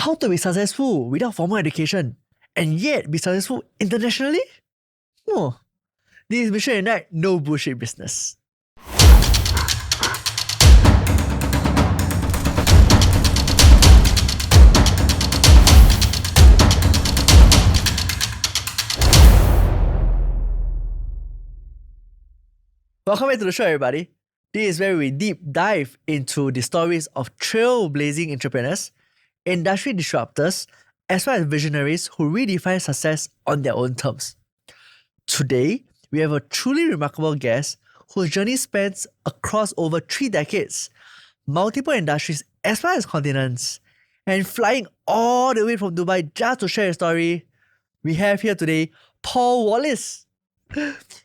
how to be successful without formal education and yet be successful internationally? Oh, this is Mission Ignite, no bullshit business. Welcome back to the show, everybody. This is where we deep dive into the stories of trailblazing entrepreneurs, industry disruptors, as well as visionaries who redefine success on their own terms. Today, we have a truly remarkable guest whose journey spans across over 3 decades, multiple industries as well as continents, and flying all the way from Dubai just to share his story. We have here today Paul Wallis.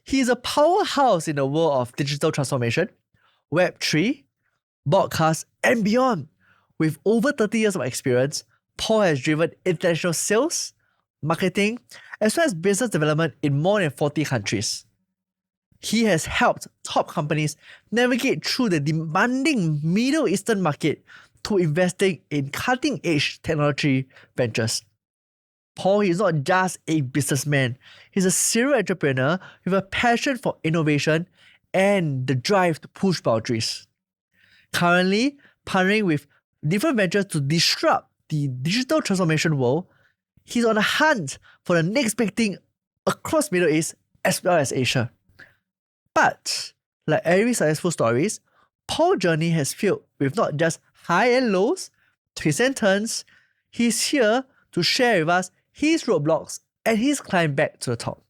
He's a powerhouse in the world of digital transformation, Web3, broadcast, and beyond. With over 30 years of experience, Paul has driven international sales, marketing, as well as business development in more than 40 countries. He has helped top companies navigate through the demanding Middle Eastern market to investing in cutting-edge technology ventures. Paul is not just a businessman, he's a serial entrepreneur with a passion for innovation and the drive to push boundaries. Currently, partnering with different ventures to disrupt the digital transformation world, he's on a hunt for the next big thing across Middle East as well as Asia. But, like every successful stories, Paul's journey has filled with not just high and lows, twists and turns. He's here to share with us his roadblocks and his climb back to the top.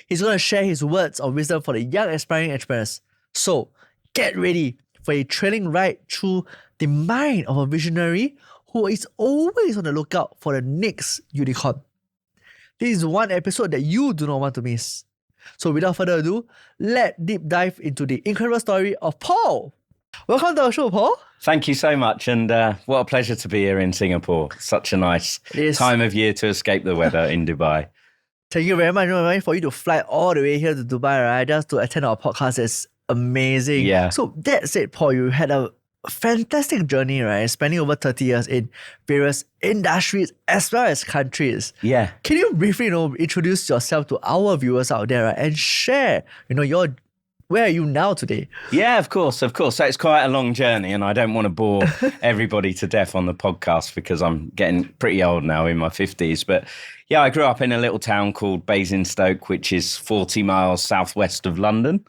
He's going to share his words of wisdom for the young aspiring entrepreneurs. So get ready for a thrilling ride through the mind of a visionary who is always on the lookout for the next unicorn. This is one episode that you do not want to miss. So without further ado, let's deep dive into the incredible story of Paul. Welcome to our show, Paul. Thank you so much, and what a pleasure to be here in Singapore. Such a nice time of year to escape the weather in Dubai. Thank you very much for you to fly all the way here to Dubai, right? Just to attend our podcast is amazing. Yeah. So that said, Paul, you had a fantastic journey, right? Spending over 30 years in various industries as well as countries. Yeah. Can you briefly, introduce yourself to our viewers out there, right? And share, where are you now today? Yeah, of course. So it's quite a long journey, and I don't want to bore everybody to death on the podcast because I'm getting pretty old now, in my 50s. But yeah, I grew up in a little town called Basingstoke, which is 40 miles southwest of London.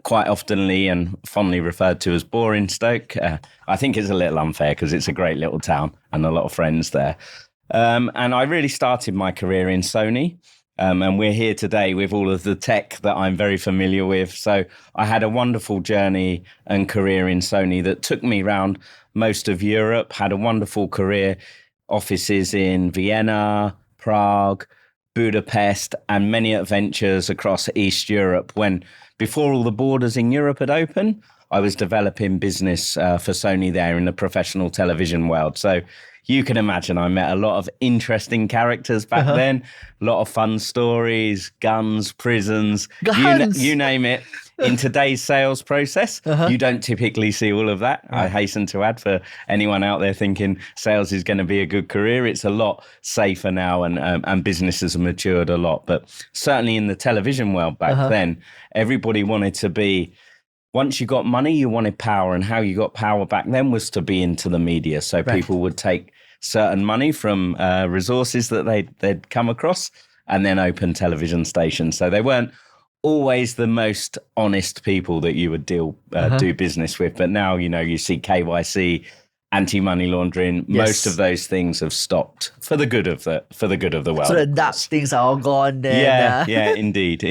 Quite oftenly and fondly referred to as Boringstoke. I think it's a little unfair because it's a great little town and a lot of friends there. And I really started my career in Sony. And we're here today with all of the tech that I'm very familiar with. So I had a wonderful journey and career in Sony that took me around most of Europe, had a wonderful career, offices in Vienna, Prague, Budapest, and many adventures across East Europe. When before all the borders in Europe had opened, I was developing business for Sony there in the professional television world. So you can imagine I met a lot of interesting characters back then, a lot of fun stories, guns, prisons, you name it. In today's sales process, you don't typically see all of that. I hasten to add, for anyone out there thinking sales is going to be a good career, it's a lot safer now, and businesses have matured a lot. But certainly in the television world back then, everybody wanted to be, once you got money, you wanted power. And how you got power back then was to be into the media. So people would take certain money from resources that they'd come across and then open television stations. So they weren't always the most honest people that you would do business with. But now, you see KYC, anti-money laundering. Yes. Most of those things have stopped for the good of the world. So the dark things are all gone then. Yeah, indeed.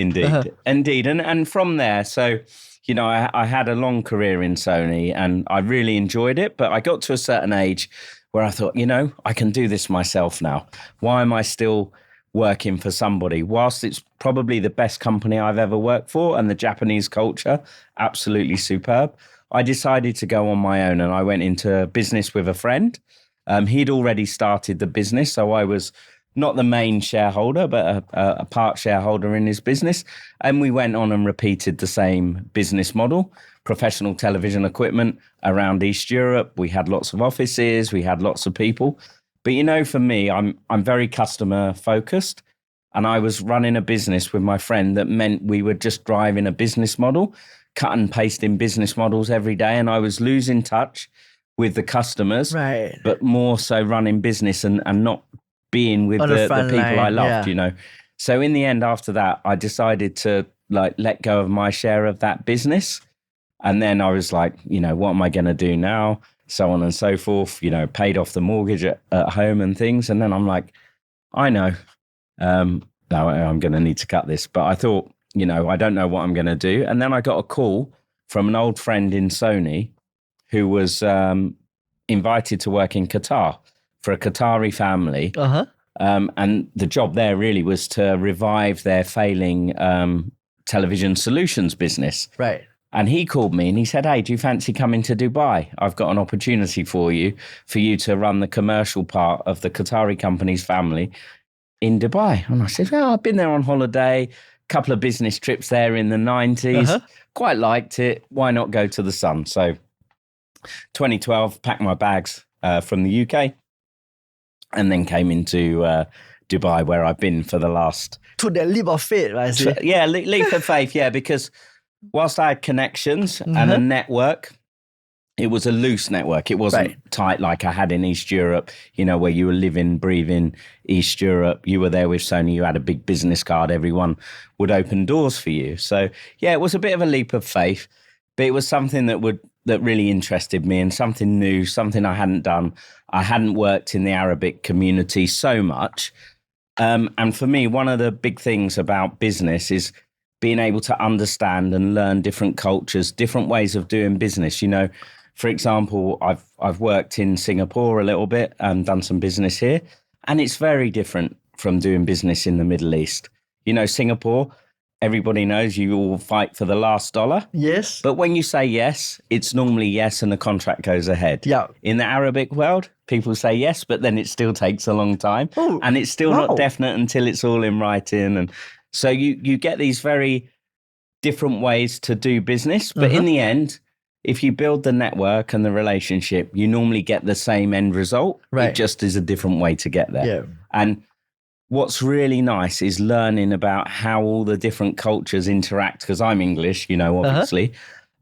And from there, so I had a long career in Sony and I really enjoyed it, but I got to a certain age where I thought, I can do this myself now. Why am I still working for somebody? Whilst it's probably the best company I've ever worked for and the Japanese culture, absolutely superb, I decided to go on my own, and I went into business with a friend. He'd already started the business, so I was not the main shareholder, but a part shareholder in his business. And we went on and repeated the same business model, professional television equipment around East Europe. We had lots of offices, we had lots of people. But you know, for me, I'm very customer focused, and I was running a business with my friend that meant we were just driving a business model, cut and pasting business models every day, and I was losing touch with the customers, Right. but more so running business and not being with On the front people I line, loved, yeah. you know. So in the end, after that, I decided to like let go of my share of that business. And then I was like, you know, what am I going to do now? So on and so forth, you know, paid off the mortgage at home and things. And then I'm like, I know, no, I'm going to need to cut this. But I thought, you know, I don't know what I'm going to do. And then I got a call from an old friend in Sony who was invited to work in Qatar for a Qatari family. Uh-huh. And the job there really was to revive their failing television solutions business. Right. And he called me and he said, hey, do you fancy coming to Dubai? I've got an opportunity for you to run the commercial part of the Qatari company's family in Dubai. And I said, well, I've been there on holiday, couple of business trips there in the 90s, quite liked it. Why not go to the sun? So 2012, packed my bags from the UK and then came into Dubai, where I've been for the last... Took that leap of faith, right? See? Yeah, leap of faith, yeah, because whilst I had connections and a network, it was a loose network. It wasn't tight like I had in East Europe, you know, where you were living, breathing East Europe. You were there with Sony. You had a big business card. Everyone would open doors for you. So, yeah, it was a bit of a leap of faith, but it was something that really interested me and something new, something I hadn't done. I hadn't worked in the Arabic community so much. And for me, one of the big things about business is being able to understand and learn different cultures, different ways of doing business. You know, for example, I've worked in Singapore a little bit and done some business here, and it's very different from doing business in the Middle East. You know, Singapore, everybody knows you all fight for the last dollar. Yes. But when you say yes, it's normally yes and the contract goes ahead. Yeah. In the Arabic world, people say yes, but then it still takes a long time. And it's still not definite until it's all in writing. And so you get these very different ways to do business. But in the end, if you build the network and the relationship, you normally get the same end result. Right. It just is a different way to get there. Yeah. And what's really nice is learning about how all the different cultures interact, because I'm English, you know, obviously,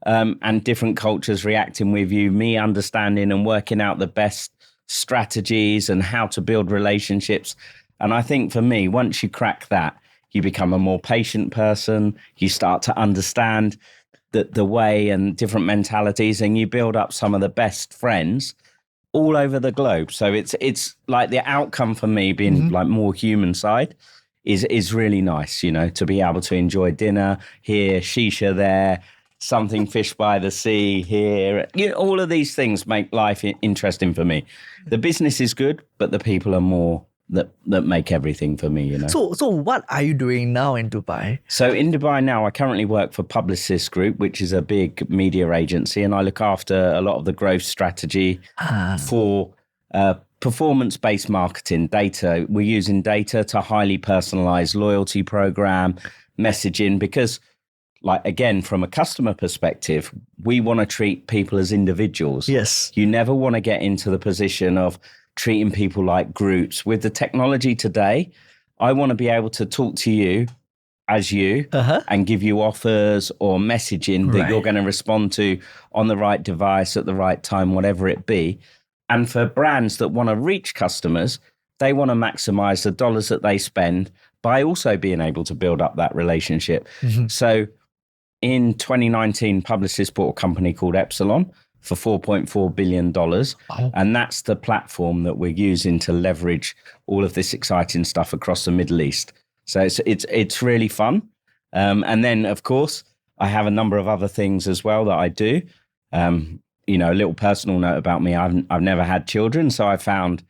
and different cultures reacting with you, me understanding and working out the best strategies and how to build relationships. And I think for me, once you crack that, you become a more patient person. You start to understand the way and different mentalities, and you build up some of the best friends all over the globe. So it's like the outcome for me being like more human side is really nice, you know, to be able to enjoy dinner here, shisha there, something fish by the sea here. You know, all of these things make life interesting for me. The business is good, but the people are more that make everything for me, you know. So what are you doing now in Dubai? So in Dubai now, I currently work for Publicis Group, which is a big media agency, and I look after a lot of the growth strategy for performance-based marketing data. We're using data to highly personalized loyalty program, messaging, because like, again, from a customer perspective, we want to treat people as individuals. Yes. You never want to get into the position of treating people like groups. With the technology today, I want to be able to talk to you as you and give you offers or messaging that you're going to respond to on the right device at the right time, whatever it be. And for brands that want to reach customers, they want to maximize the dollars that they spend by also being able to build up that relationship. So in 2019, Publicis bought a company called Epsilon for $4.4 billion. And that's the platform that we're using to leverage all of this exciting stuff across the Middle East. So it's really fun. And then, of course, I have a number of other things as well that I do. You know, a little personal note about me, I've never had children. So I found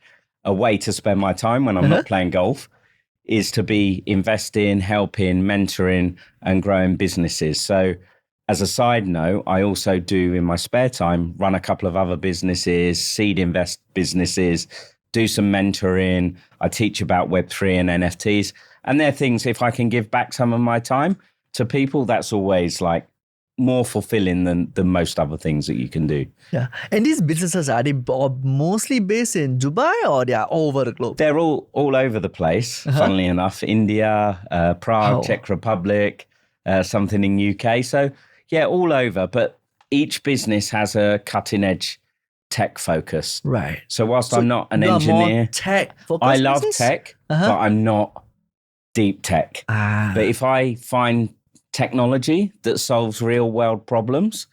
a way to spend my time when I'm not playing golf is to be investing, helping, mentoring, and growing businesses. So as a side note, I also do in my spare time run a couple of other businesses, seed invest businesses, do some mentoring. I teach about Web3 and NFTs. And they're things, if I can give back some of my time to people, that's always like more fulfilling than most other things that you can do. Yeah. And these businesses, are they mostly based in Dubai or they are all over the globe? They're all over the place, funnily enough. India, Prague, Wow. Czech Republic, something in UK. So yeah, all over. But each business has a cutting edge tech focus. Right. So whilst I'm not an you are more engineer, tech-focused I love business? tech, Uh-huh. but I'm not deep tech. But if I find technology that solves real world problems,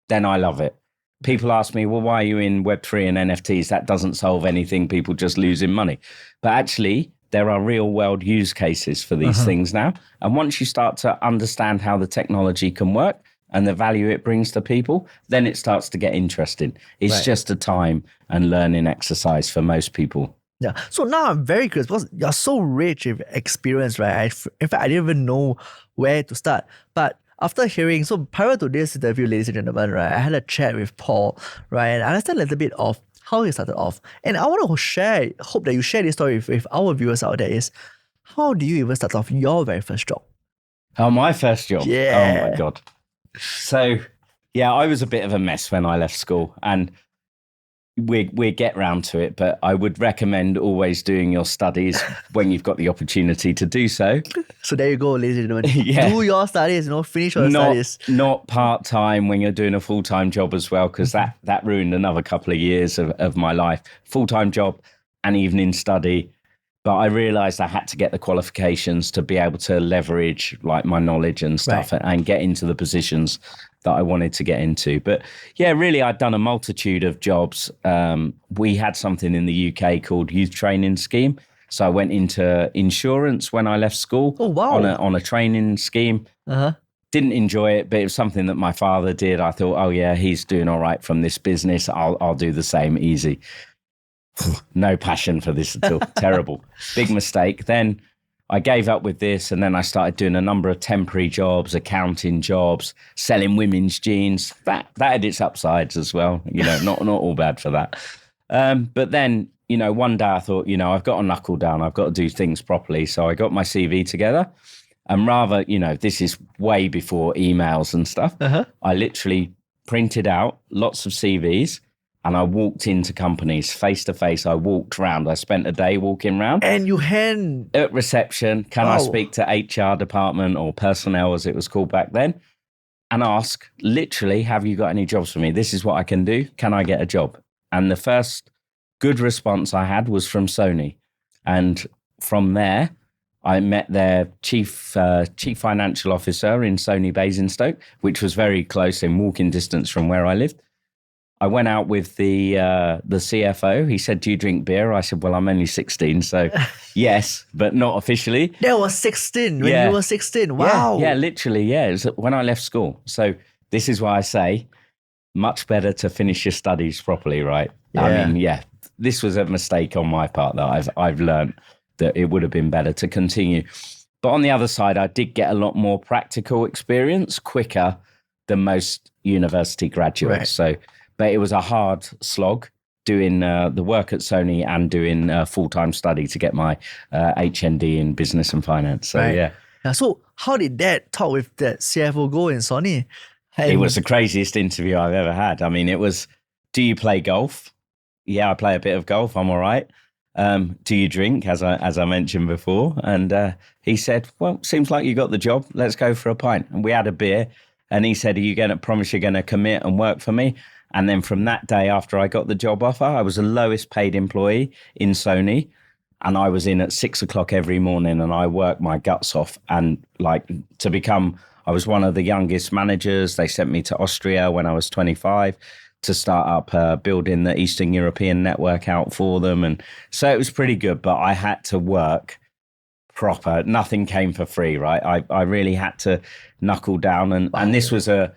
then I love it. People ask me, well, why are you in Web3 and NFTs? That doesn't solve anything. People just losing money. But actually, there are real world use cases for these things now. And once you start to understand how the technology can work and the value it brings to people, then it starts to get interesting. It's Right. just a time and learning exercise for most people. Yeah. So now I'm very curious because you're so rich with experience, right? In fact, I didn't even know where to start. But after hearing, so prior to this interview, ladies and gentlemen, right, I had a chat with Paul, right, and I understand a little bit of how he started off. And I want to hope that you share this story with our viewers out there is, how do you even start off your very first job? Oh, my first job. Yeah. Oh my God. So yeah, I was a bit of a mess when I left school, and we get round to it, but I would recommend always doing your studies when you've got the opportunity to do so. So there you go, ladies and gentlemen. Yeah. Do your studies, finish your studies. Not part-time when you're doing a full-time job as well, because that ruined another couple of years of my life. Full-time job and evening study. But I realized I had to get the qualifications to be able to leverage like my knowledge and stuff, and get into the positions that I wanted to get into. But yeah, really, I'd done a multitude of jobs. We had something in the UK called Youth Training Scheme. So I went into insurance when I left school. Oh, wow. On a training scheme. Uh-huh. Didn't enjoy it, but it was something that my father did. I thought, oh yeah, he's doing all right from this business. I'll do the same, easy. No passion for this at all. Terrible. Big mistake. Then I gave up with this, and then I started doing a number of temporary jobs, accounting jobs, selling women's jeans. That had its upsides as well. Not all bad for that. But then, one day I thought, I've got to knuckle down. I've got to do things properly. So I got my CV together, and rather, this is way before emails and stuff. I literally printed out lots of CVs. And I walked into companies face to face. I walked around. I spent a day walking around. And you hand at reception, can I speak to HR department or personnel as it was called back then? And ask, literally, have you got any jobs for me? This is what I can do. Can I get a job? And the first good response I had was from Sony. And from there, I met their chief financial officer in Sony Basingstoke, which was very close in walking distance from where I lived. I went out with the CFO. He said, do you drink beer? I said, well, I'm only 16, so yes, but not officially. That was 16 when you were 16. Wow. Yeah, literally, yeah. It was when I left school. So this is why I say much better to finish your studies properly, right? Yeah. I mean, this was a mistake on my part that I've learned that it would have been better to continue. But on the other side, I did get a lot more practical experience quicker than most university graduates. Right. But it was a hard slog doing the work at Sony and doing full-time study to get my HND in business and finance. So, yeah. So how did that talk with that CFO go in Sony? It was the craziest interview I've ever had. I mean, it was, do you play golf? Yeah, I play a bit of golf. I'm all right. Do you drink, as I mentioned before? And he said, well, seems like you got the job. Let's go for a pint. And we had a beer. And he said, are you going to promise you're going to commit and work for me? And then from that day after I got the job offer, I was the lowest paid employee in Sony. And I was in at 6 o'clock every morning and I worked my guts off. And I was one of the youngest managers. They sent me to Austria when I was 25 to start up building the Eastern European network out for them. And so it was pretty good, but I had to work proper. Nothing came for free, right? I really had to knuckle down. And this was a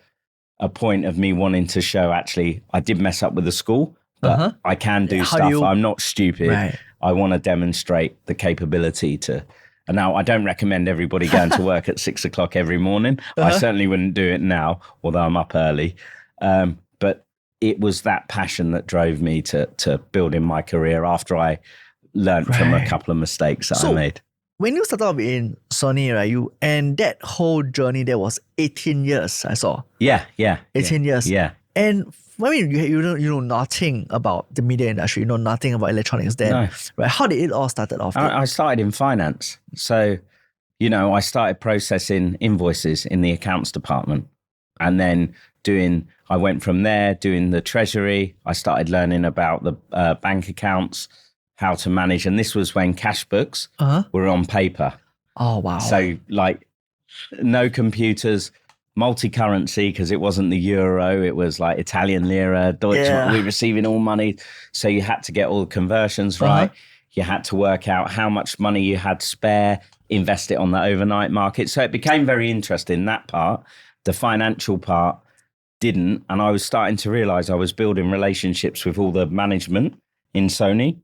point of me wanting to show, actually, I did mess up with the school, but I can do stuff. I'm not stupid. Right. I want to demonstrate the capability to. And now I don't recommend everybody going to work at 6 o'clock every morning. I certainly wouldn't do it now, although I'm up early. But it was that passion that drove me to building my career after I learned from a couple of mistakes that I made. when you started off in Sony, right, and that whole journey there was 18 years, I saw. Yeah. 18 years. Yeah. And I mean, you know nothing about the media industry, you know nothing about electronics then. No. Right? How did it all started off? I started in finance. So, I started processing invoices in the accounts department. And then I went from there doing the treasury. I started learning about the bank accounts, how to manage. And this was when cash books were on paper. Oh, wow. So like no computers, multi-currency, because it wasn't the euro, it was like Italian lira, Deutsche. Yeah. We were receiving all money. So you had to get all the conversions right. You had to work out how much money you had spare, invest it on the overnight market. So it became very interesting, that part. The financial part didn't. And I was starting to realize I was building relationships with all the management in Sony.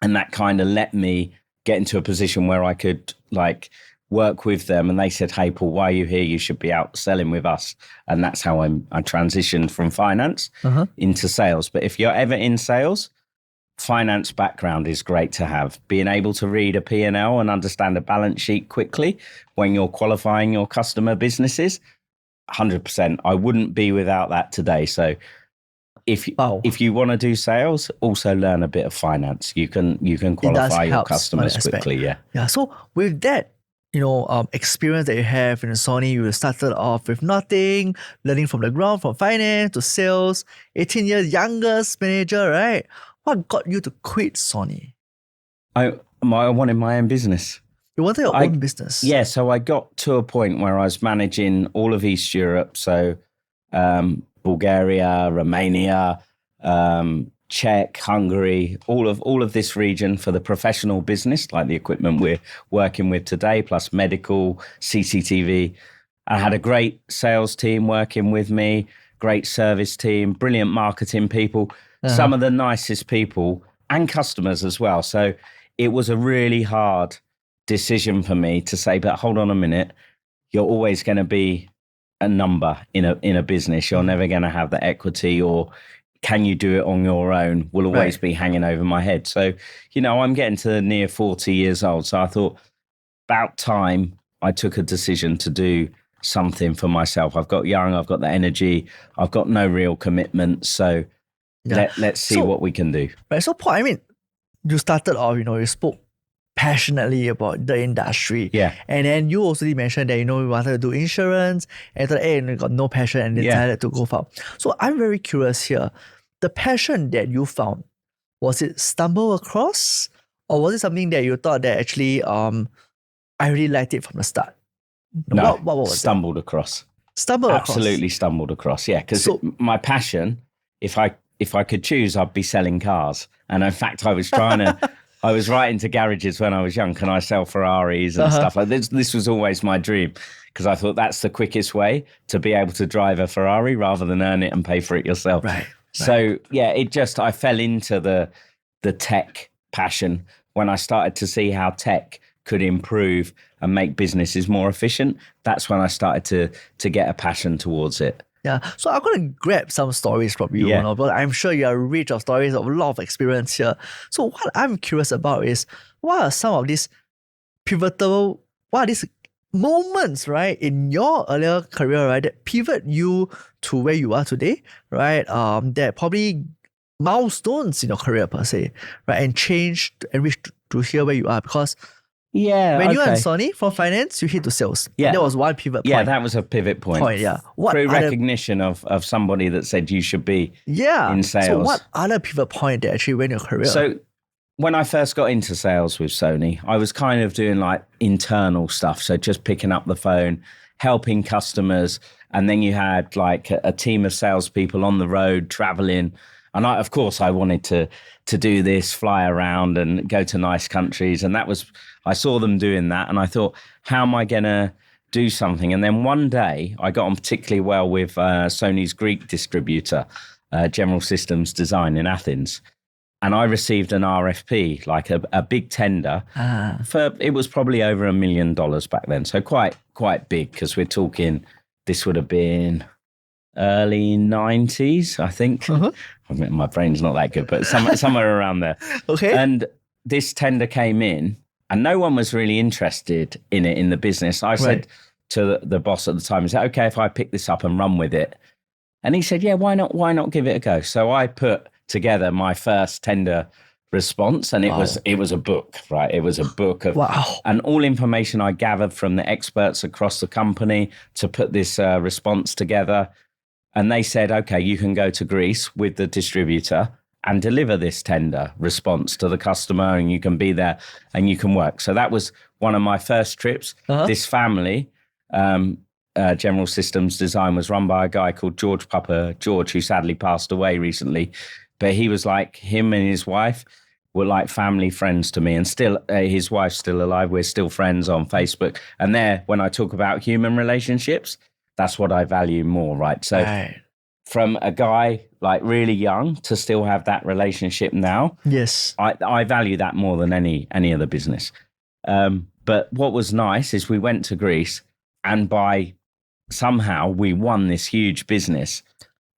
And that kind of let me get into a position where I could like work with them. And they said, hey, Paul, why are you here? You should be out selling with us. And that's how I transitioned from finance into sales. But if you're ever in sales, finance background is great to have. Being able to read a P&L and understand a balance sheet quickly when you're qualifying your customer businesses, 100%. I wouldn't be without that today. So if you want to do sales, also learn a bit of finance. You can qualify your customers quickly. Yeah. So with that, experience that you have in Sony, you started off with nothing, learning from the ground, from finance to sales, 18 years youngest manager, right? What got you to quit Sony? I wanted my own business. You wanted your own business? Yeah, so I got to a point where I was managing all of East Europe, so Bulgaria, Romania, Czech, Hungary, all of this region for the professional business, like the equipment we're working with today, plus medical, CCTV. I had a great sales team working with me, great service team, brilliant marketing people, some of the nicest people and customers as well. So it was a really hard decision for me to say, but hold on a minute, you're always going to be a number in a business. You're never going to have the equity, or can you do it on your own will always be hanging over my head. So, I'm getting to near 40 years old. So I thought about time I took a decision to do something for myself. I've got young, I've got the energy, I've got no real commitment. So let's see what we can do. Right. So Paul, I mean, you started off, you spoke passionately about the industry. Yeah. And then you also mentioned that, you wanted to do insurance and you got no passion and decided to go for. So I'm very curious here. The passion that you found, was it stumble across, or was it something that you thought that actually I really liked it from the start? No, what was stumbled across. Absolutely stumbled across. Yeah, because my passion, if I could choose, I'd be selling cars. And in fact, I was writing to garages when I was young, can I sell Ferraris and stuff like this? This was always my dream, because I thought that's the quickest way to be able to drive a Ferrari rather than earn it and pay for it yourself. Right. So yeah, I fell into the tech passion when I started to see how tech could improve and make businesses more efficient. That's when I started to get a passion towards it. Yeah, so I'm going to grab some stories from you, but I'm sure you are rich of stories, of a lot of experience here. So what I'm curious about is, what are some of these moments, right, in your earlier career, right, that pivot you to where you are today, right, that probably milestones in your career per se, right, and changed and reached to here where you are, because when you were in Sony from finance, you hit to sales. Yeah. That was one pivot point. Yeah, that was a pivot point. Through recognition of somebody that said you should be in sales. So what other pivot point that actually went in your career? So when I first got into sales with Sony, I was kind of doing like internal stuff. So just picking up the phone, helping customers. And then you had like a team of salespeople on the road traveling. And I wanted to do this, fly around and go to nice countries. And I saw them doing that. And I thought, how am I going to do something? And then one day I got on particularly well with Sony's Greek distributor, General Systems Design in Athens. And I received an RFP, like a big tender it was probably over $1 million back then. So quite big, because we're talking, this would have been early 90s, I think. I mean, my brain's not that good, but somewhere around there. Okay. And this tender came in, And no one was really interested in it in the business. I said to the boss at the time, is that okay if I pick this up and run with it? And he said, yeah, why not? Why not give it a go? So I put together my first tender response, and it was a book, right? It was a book of and all information I gathered from the experts across the company to put this response together. And they said, okay, you can go to Greece with the distributor and deliver this tender response to the customer, and you can be there and you can work. So that was one of my first trips. This family, General Systems Design, was run by a guy called Papa George, who sadly passed away recently. But he was like, him and his wife were like family friends to me, and still his wife's still alive. We're still friends on Facebook. And there, when I talk about human relationships, that's what I value more, right? So from a guy like really young to still have that relationship now, yes, I value that more than any other business. But what was nice is we went to Greece, and somehow we won this huge business.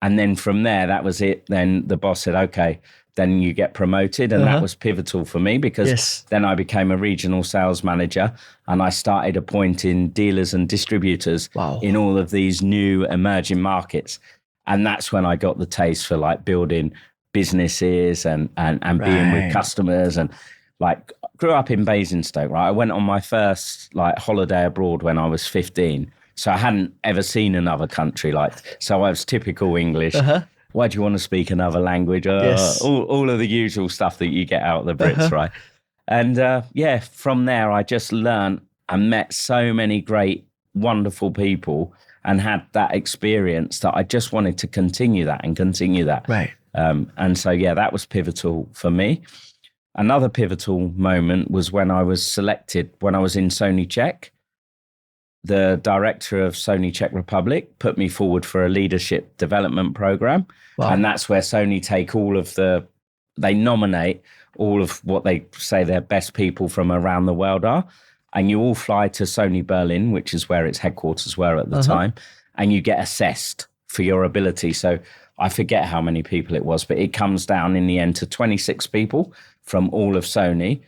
And then from there, that was it. Then the boss said, okay, then you get promoted. And that was pivotal for me, because then I became a regional sales manager, and I started appointing dealers and distributors in all of these new emerging markets. And that's when I got the taste for like building businesses and being with customers, and like grew up in Basingstoke, right? I went on my first like holiday abroad when I was 15. So I hadn't ever seen another country, so I was typical English. Why do you want to speak another language? All of the usual stuff that you get out of the Brits, right? And from there, I just learned and met so many great, wonderful people, and had that experience that I just wanted to continue that. Right. And so, that was pivotal for me. Another pivotal moment was when I was selected, when I was in Sony Czech. The director of Sony Czech Republic put me forward for a leadership development program. And that's where Sony take they nominate all of what they say their best people from around the world are. And you all fly to Sony Berlin, which is where its headquarters were at the time. And you get assessed for your ability. So I forget how many people it was, but it comes down in the end to 26 people from all of Sony.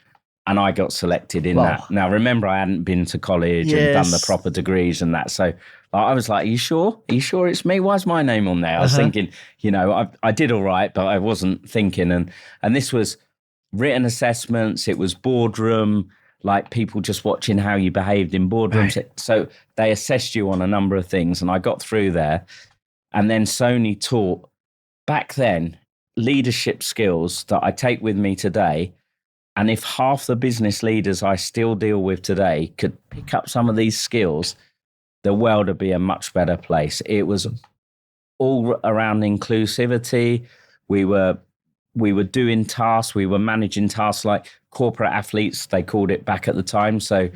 And I got selected in that. Now, remember, I hadn't been to college and done the proper degrees and that. So I was like, are you sure? Are you sure it's me? Why's my name on there? I was thinking, I did all right, but I wasn't thinking. And this was written assessments. It was boardroom, like people just watching how you behaved in boardrooms. So they assessed you on a number of things. And I got through there. And then Sony taught, back then, leadership skills that I take with me today. And if half the business leaders I still deal with today could pick up some of these skills, the world would be a much better place. It was all around inclusivity. We were doing tasks. We were managing tasks like corporate athletes, they called it back at the time. So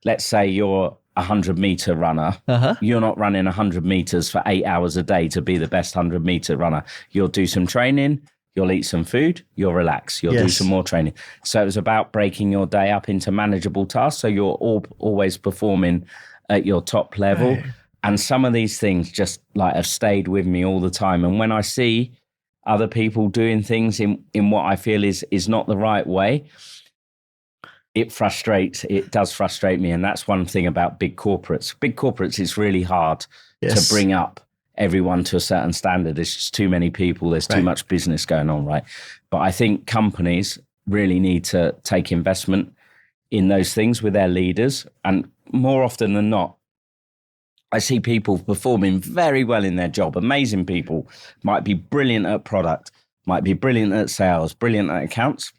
let's say you're a 100-meter runner. You're not running 100 meters for 8 hours a day to be the best 100-meter runner. You'll do some training. You'll eat some food, you'll relax, you'll do some more training. So it was about breaking your day up into manageable tasks, so you're always performing at your top level. And some of these things just like have stayed with me all the time. And when I see other people doing things in what I feel is not the right way, it does frustrate me. And that's one thing about big corporates. Big corporates, it's really hard to bring up everyone to a certain standard. There's just too many people. There's too much business going on, right? But I think companies really need to take investment in those things with their leaders. And more often than not, I see people performing very well in their job. Amazing people, might be brilliant at product, might be brilliant at sales, brilliant at accounts.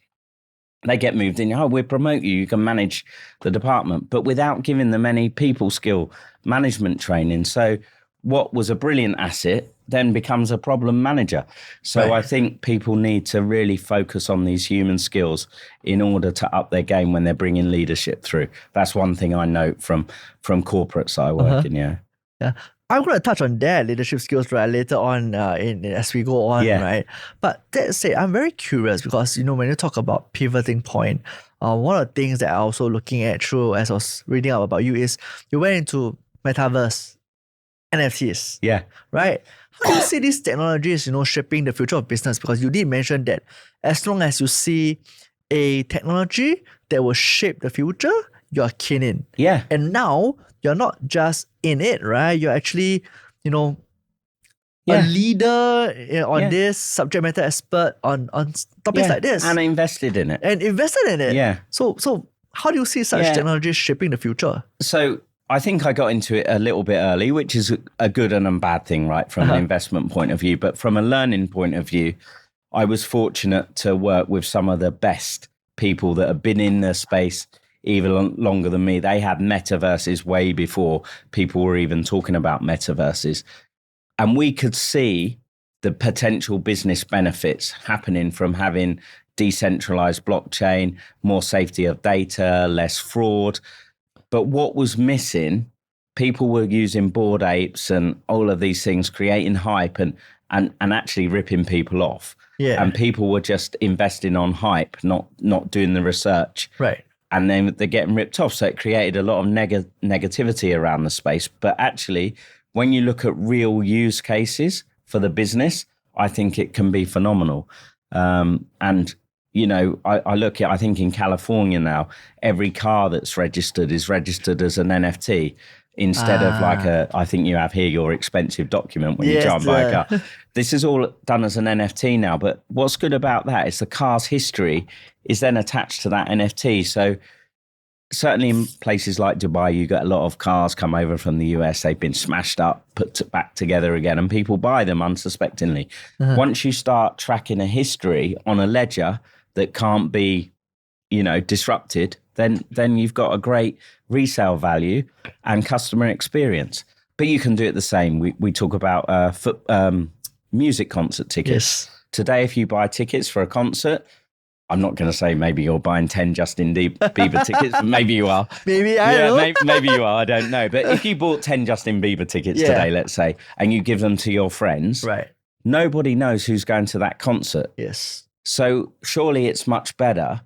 They get moved in. We'll promote you. You can manage the department, but without giving them any people skill management training. So what was a brilliant asset then becomes a problem manager. So I think people need to really focus on these human skills in order to up their game when they're bringing leadership through. That's one thing I note from corporates I work in. Yeah. I'm going to touch on that leadership skills later on as we go on, right? But that said, I'm very curious because, when you talk about pivoting point, one of the things that I'm also looking at through as I was reading up about you is you went into Metaverse, NFTs. Right? How do you see these technologies, shaping the future of business? Because you did mention that as long as you see a technology that will shape the future, you're keen in. Yeah. And now you're not just in it, right? You're actually, you know, a leader on this, subject matter expert on topics like this. And invested in it. And invested in it. Yeah. So how do you see such technology shaping the future? So I think I got into it a little bit early, which is a good and a bad thing, right, from an investment point of view. But from a learning point of view, I was fortunate to work with some of the best people that have been in the space even longer than me. They had metaverses way before people were even talking about metaverses. And we could see the potential business benefits happening from having decentralized blockchain, more safety of data, less fraud. But what was missing, people were using Bored Apes and all of these things, creating hype and actually ripping people off. Yeah. And people were just investing on hype, not doing the research. Right. And then they're getting ripped off. So it created a lot of negativity around the space. But actually, when you look at real use cases for the business, I think it can be phenomenal. And, you know, I think in California now, every car that's registered is registered as an NFT instead of like I think you have here your expensive document when you try and buy a car. This is all done as an NFT now. But what's good about that is the car's history is then attached to that NFT. So certainly in places like Dubai, you get a lot of cars come over from the US. They've been smashed up, put back together again, and people buy them unsuspectingly. Once you start tracking a history on a ledger that can't be, you know, disrupted, then you've got a great resale value and customer experience. But you can do it the same. We talk about music concert tickets. Yes. Today, if you buy tickets for a concert, I'm not going to say maybe you're buying 10 Justin Bieber tickets, but maybe you are. Maybe, I don't know. Maybe you are, I don't know. But if you bought 10 Justin Bieber tickets today, let's say, and you give them to your friends, right, nobody knows who's going to that concert. Yes. So surely it's much better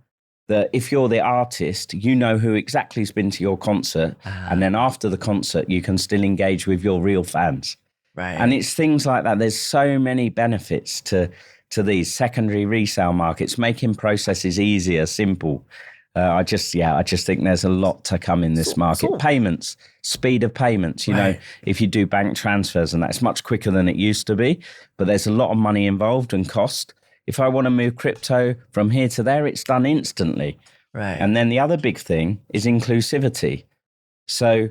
that if you're the artist, you know who exactly has been to your concert. And then after the concert, you can still engage with your real fans. Right. And it's things like that. There's so many benefits to these secondary resale markets, making processes easier, simple. I just think there's a lot to come in this market. Payments, speed of payments. You know, if you do bank transfers and that's much quicker than it used to be, but there's a lot of money involved and cost. If I want to move crypto from here to there, it's done instantly. Right. And then the other big thing is inclusivity. So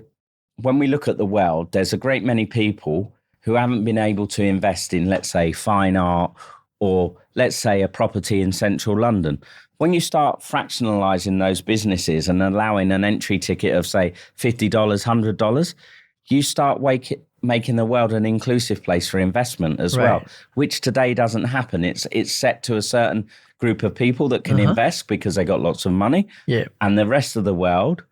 when we look at the world, there's a great many people who haven't been able to invest in, let's say, fine art, or let's say a property in central London. When you start fractionalizing those businesses and allowing an entry ticket of, say, $50, $100, you start making the world an inclusive place for investment as well, which today doesn't happen. It's set to a certain group of people that can invest because they got lots of money. Yeah. And the rest of the world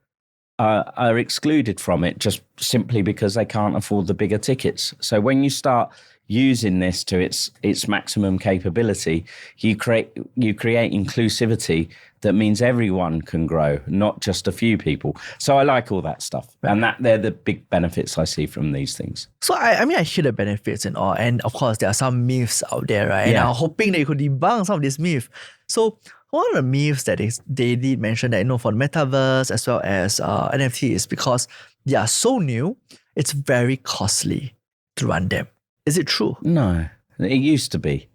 are excluded from it just simply because they can't afford the bigger tickets. So when you start using this to its maximum capability, you create inclusivity that means everyone can grow, not just a few people. So I like all that stuff. And they're the big benefits I see from these things. So I mean, I hear the benefits and all, and of course there are some myths out there, right? And I'm hoping that you could debunk some of these myths. So one of the myths that they did mention that, you know, for the metaverse as well as NFT is because they are so new, it's very costly to run them. Is it true? No, it used to be.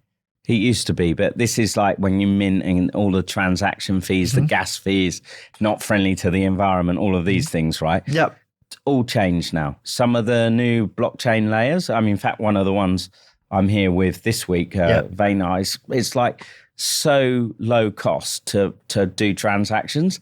It used to be, but this is like when you mint in all the transaction fees, the gas fees, not friendly to the environment, all of these things, right? Yep. It's all changed now. Some of the new blockchain layers, I mean, in fact, one of the ones I'm here with this week, very nice. It's like so low cost to do transactions.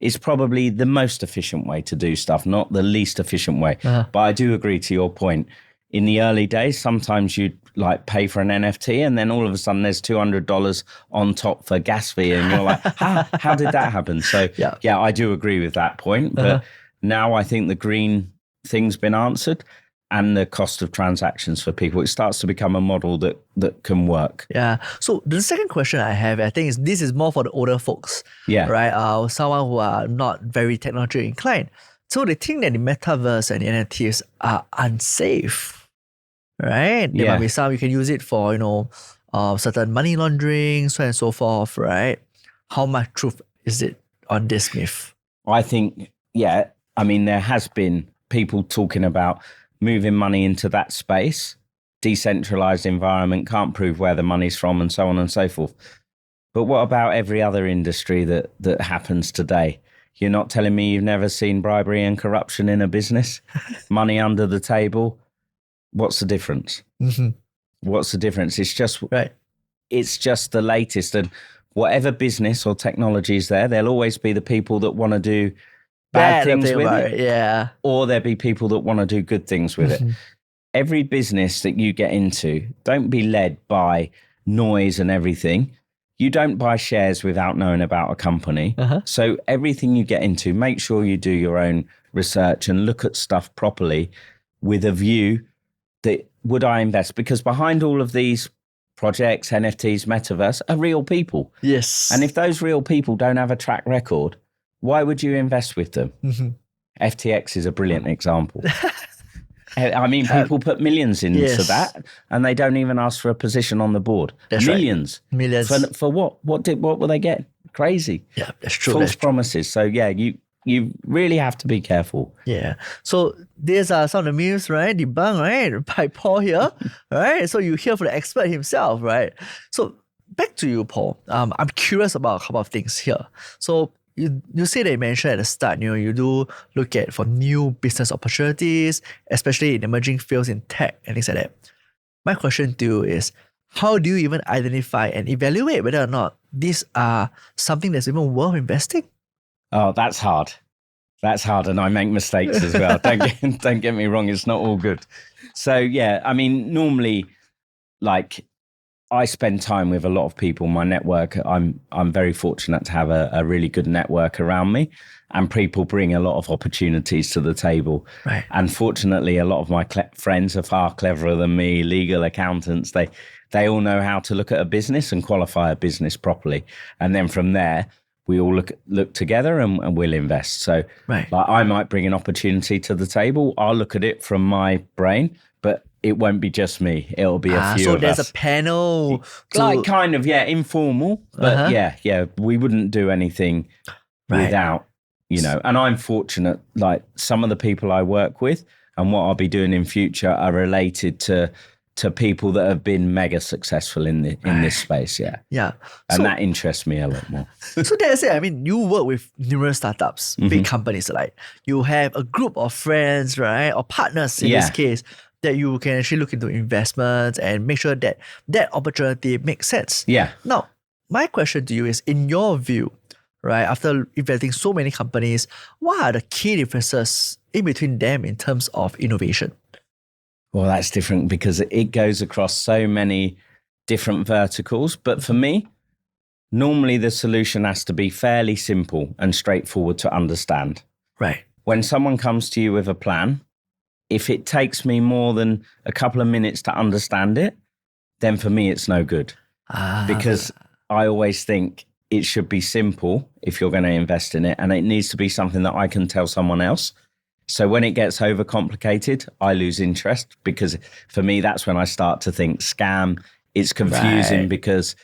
It's probably the most efficient way to do stuff, not the least efficient way. But I do agree to your point. In the early days, sometimes you'd like pay for an NFT and then all of a sudden there's $200 on top for gas fee and you're like, how did that happen? So yeah, I do agree with that point. But now I think the green thing's been answered and the cost of transactions for people, it starts to become a model that can work. Yeah. So the second question I have, I think this is more for the older folks. Yeah. Right? Someone who are not very technologically inclined. So they think that the metaverse and the NFTs are unsafe. Right? There might be some, you can use it for, you know, certain money laundering, so on and so forth, right? how much truth is it on this myth? I think, I mean, there has been people talking about moving money into that space, decentralized environment, can't prove where the money's from and so on and so forth. But what about every other industry that happens today? You're not telling me you've never seen bribery and corruption in a business? Money under the table? What's the difference? What's the difference? It's just It's just the latest. And whatever business or technology is there, there'll always be the people that want to do bad things with it. Yeah. Or there'll be people that want to do good things with it. Every business that you get into, don't be led by noise and everything. You don't buy shares without knowing about a company. So everything you get into, make sure you do your own research and look at stuff properly with a view that, would I invest? Because behind all of these projects, NFTs, Metaverse, are real people. Yes. And if those real people don't have a track record, why would you invest with them? FTX is a brilliant example. I mean, people put millions into that and they don't even ask for a position on the board. That's Millions. Right. Millions. For what? What will they get? Crazy. Yeah, that's true. False promises. So yeah, you really have to be careful. Yeah. So these are some of the myths, right? Debunked, right? By Paul here, right? So you hear from the expert himself, right? So back to you, Paul. I'm curious about a couple of things here. So you say that you mentioned at the start, you do look at for new business opportunities, especially in emerging fields in tech and things like that. My question to you is, how do you even identify and evaluate whether or not these are something that's even worth investing? Oh, that's hard. That's hard. And I make mistakes as well. Don't get me wrong. It's not all good. So yeah, I mean, normally, like, I spend time with a lot of people. My network, I'm very fortunate to have a really good network around me, and people bring a lot of opportunities to the table. Right. And fortunately, a lot of my friends are far cleverer than me, legal accountants. They all know how to look at a business and qualify a business properly. And then from there, we all look together and we'll invest. So like, I might bring an opportunity to the table. I'll look at it from my brain, but it won't be just me. It'll be a few so of there's us. a panel. Like kind of, informal. But yeah, we wouldn't do anything without, and I'm fortunate, like some of the people I work with and what I'll be doing in future are related to people that have been mega successful in this space. Yeah. And that interests me a lot more. So that's it. I mean, you work with numerous startups, big companies, like you have a group of friends, right? Or partners in this case, that you can actually look into investments and make sure that that opportunity makes sense. Yeah. Now, my question to you is, in your view, right, after evaluating so many companies, what are the key differences in between them in terms of innovation? Well, that's different because it goes across so many different verticals. But for me, normally the solution has to be fairly simple and straightforward to understand. Right. When someone comes to you with a plan, if it takes me more than a couple of minutes to understand it, then for me, it's no good. Because I always think it should be simple if you're going to invest in it. And it needs to be something that I can tell someone else. So when it gets overcomplicated, I lose interest, because for me, that's when I start to think scam. It's confusing because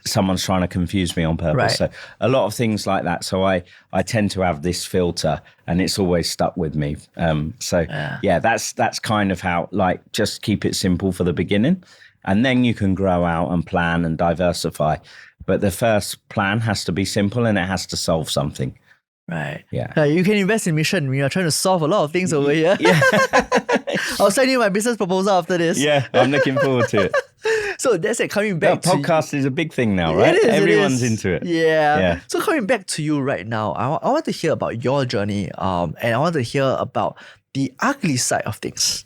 someone's trying to confuse me on purpose. So a lot of things like that. So I tend to have this filter, and it's always stuck with me. That's kind of how, like, just keep it simple for the beginning, and then you can grow out and plan and diversify. But the first plan has to be simple, and it has to solve something. Right. Yeah. You can invest in MESSION. We are trying to solve a lot of things over here. Yeah. I'll send you my business proposal after this. Yeah, I'm looking forward to it. So that's it. Coming back to podcast is a big thing now, right? Everyone's into it. Yeah. So coming back to you right now, I want to hear about your journey. And I want to hear about the ugly side of things.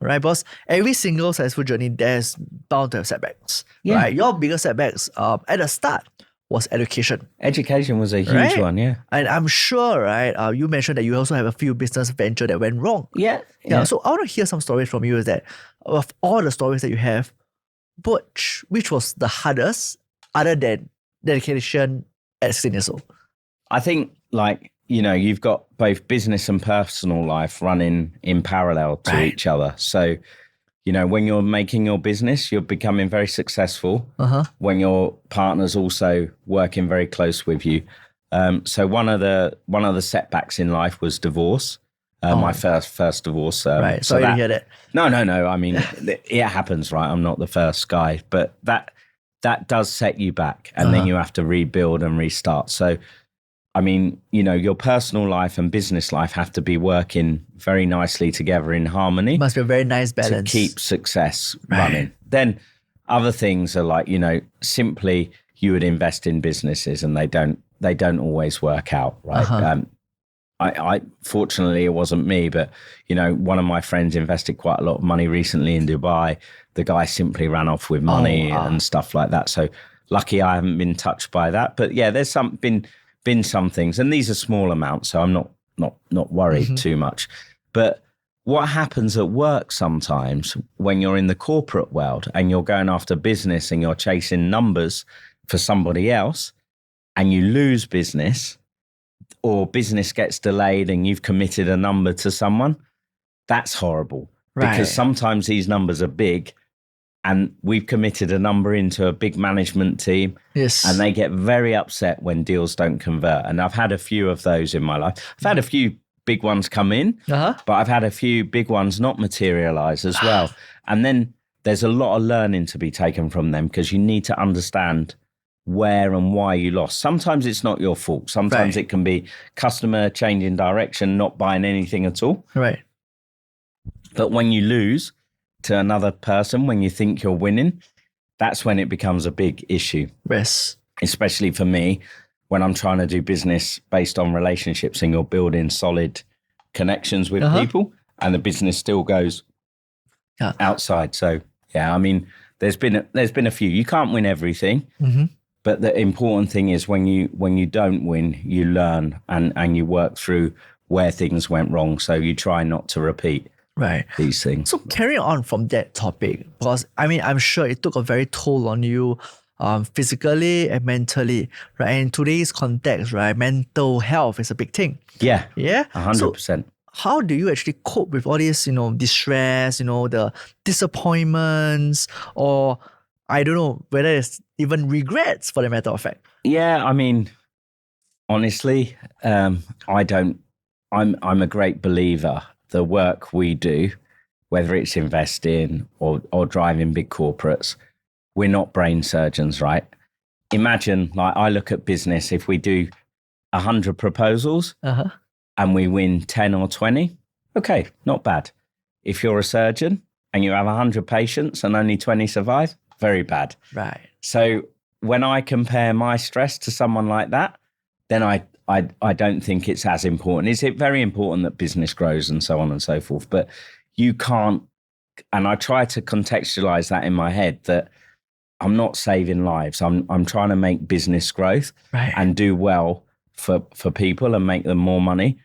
Right? Because every single successful journey, there's bound to have setbacks. Yeah. Right? Your biggest setbacks at the start was education. Education was a huge one, yeah. And I'm sure, right, you mentioned that you also have a few business ventures that went wrong. Yeah. So I want to hear some stories from you, is that of all the stories that you have, which was the hardest other than dedication at 16 years old? I think, like, you've got both business and personal life running in parallel to each other. So when you're making your business, you're becoming very successful when your partner's also working very close with you. So one of the setbacks in life was divorce. My first divorce. Right. Sorry to hear that. No. I mean, it happens, right? I'm not the first guy, but that does set you back, and then you have to rebuild and restart. So, I mean, your personal life and business life have to be working very nicely together in harmony. Must be a very nice balance to keep success running. Then other things are like, simply you would invest in businesses and they don't always work out, right? I fortunately it wasn't me, but one of my friends invested quite a lot of money recently in Dubai. The guy simply ran off with money and stuff like that. So lucky I haven't been touched by that. But yeah, there's been some things, and these are small amounts, so I'm not worried too much. But what happens at work sometimes when you're in the corporate world and you're going after business and you're chasing numbers for somebody else and you lose business, or business gets delayed and you've committed a number to someone, that's horrible. Because sometimes these numbers are big, and we've committed a number into a big management team. Yes. And they get very upset when deals don't convert. And I've had a few of those in my life. I've had a few big ones come in, but I've had a few big ones not materialize as well. And then there's a lot of learning to be taken from them, because you need to understand where and why you lost. Sometimes it's not your fault. Sometimes it can be customer changing direction, not buying anything at all. Right. But when you lose to another person, when you think you're winning, that's when it becomes a big issue. Yes. Especially for me, when I'm trying to do business based on relationships and you're building solid connections with people, and the business still goes outside. So yeah, I mean, there's been a few. You can't win everything, but the important thing is when you don't win, you learn and you work through where things went wrong. So you try not to repeat these things. So carrying on from that topic, because I mean, I'm sure it took a very toll on you physically and mentally, right? And in today's context, right, mental health is a big thing. Yeah. Yeah. 100%. So how do you actually cope with all this, distress, the disappointments, or I don't know whether it's even regrets, for the matter of fact? Yeah, I mean, honestly, I'm a great believer. The work we do, whether it's investing or driving big corporates, we're not brain surgeons, right? Imagine, like, I look at business, if we do 100 proposals and we win 10 or 20, okay, not bad. If you're a surgeon and you have 100 patients and only 20 survive, very bad. Right. So when I compare my stress to someone like that, then I don't think it's as important. Is it very important that business grows and so on and so forth? But you can't, and I try to contextualize that in my head, that I'm not saving lives. I'm trying to make business growth and do well for people and make them more money.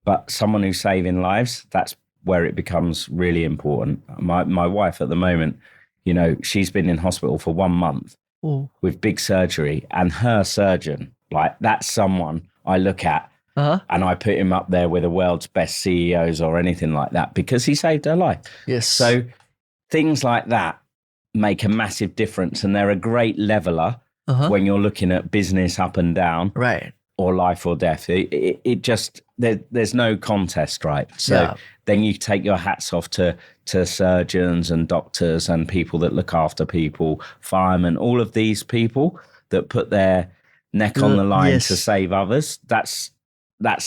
But someone who's saving lives, that's where it becomes really important. My wife at the moment, she's been in hospital for 1 month with big surgery, and her surgeon, like, that's someone I look at and I put him up there with the world's best CEOs or anything like that, because he saved her life. Yes. So things like that make a massive difference, and they're a great leveler when you're looking at business up and down, or life or death. It just, there's no contest, right? So then you take your hats off to surgeons and doctors and people that look after people, firemen, all of these people that put their neck on the line to save others. That's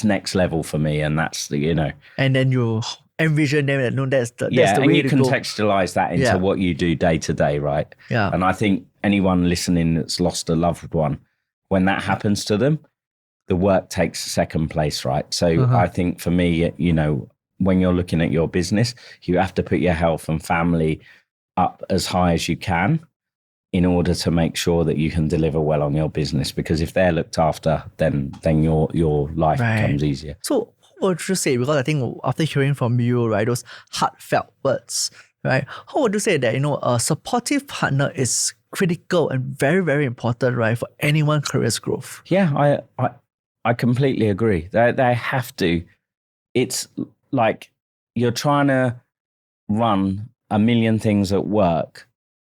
next level for me, and that's And then you envision them and that's the way to go. And you contextualize that into what you do day to day, right? Yeah. And I think anyone listening that's lost a loved one, when that happens to them, the work takes second place, right? So I think for me, when you're looking at your business, you have to put your health and family up as high as you can in order to make sure that you can deliver well on your business. Because if they're looked after, then your life becomes easier. So what would you say? Because I think after hearing from you, right, those heartfelt words, right, how would you say that, a supportive partner is critical and very, very important, right, for anyone's career's growth? Yeah, I completely agree. They have to. It's like you're trying to run a million things at work,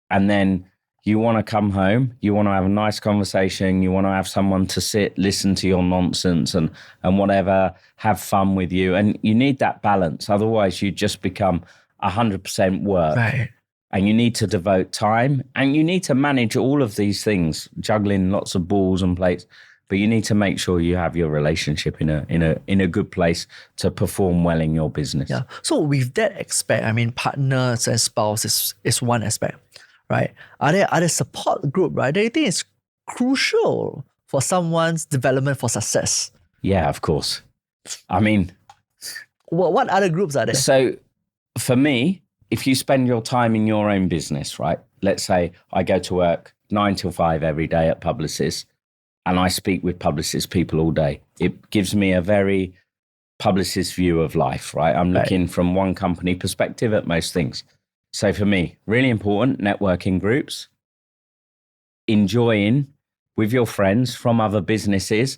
and then you want to come home, you want to have a nice conversation, you want to have someone to sit, listen to your nonsense and whatever, have fun with you. And you need that balance. Otherwise, you just become 100% work. Right. And you need to devote time, and you need to manage all of these things, juggling lots of balls and plates. But you need to make sure you have your relationship in a good place to perform well in your business. Yeah. So with that aspect, I mean, partners and spouse is one aspect, right? Are there support group, right? Do you think it's crucial for someone's development for success? Yeah, of course. I mean, what other groups are there? So for me, if you spend your time in your own business, right? Let's say I go to work 9 till 5 every day at Publicis, and I speak with Publicis people all day. It gives me a very Publicis view of life, right? I'm looking from one company perspective at most things. So for me, really important, networking groups, enjoying with your friends from other businesses,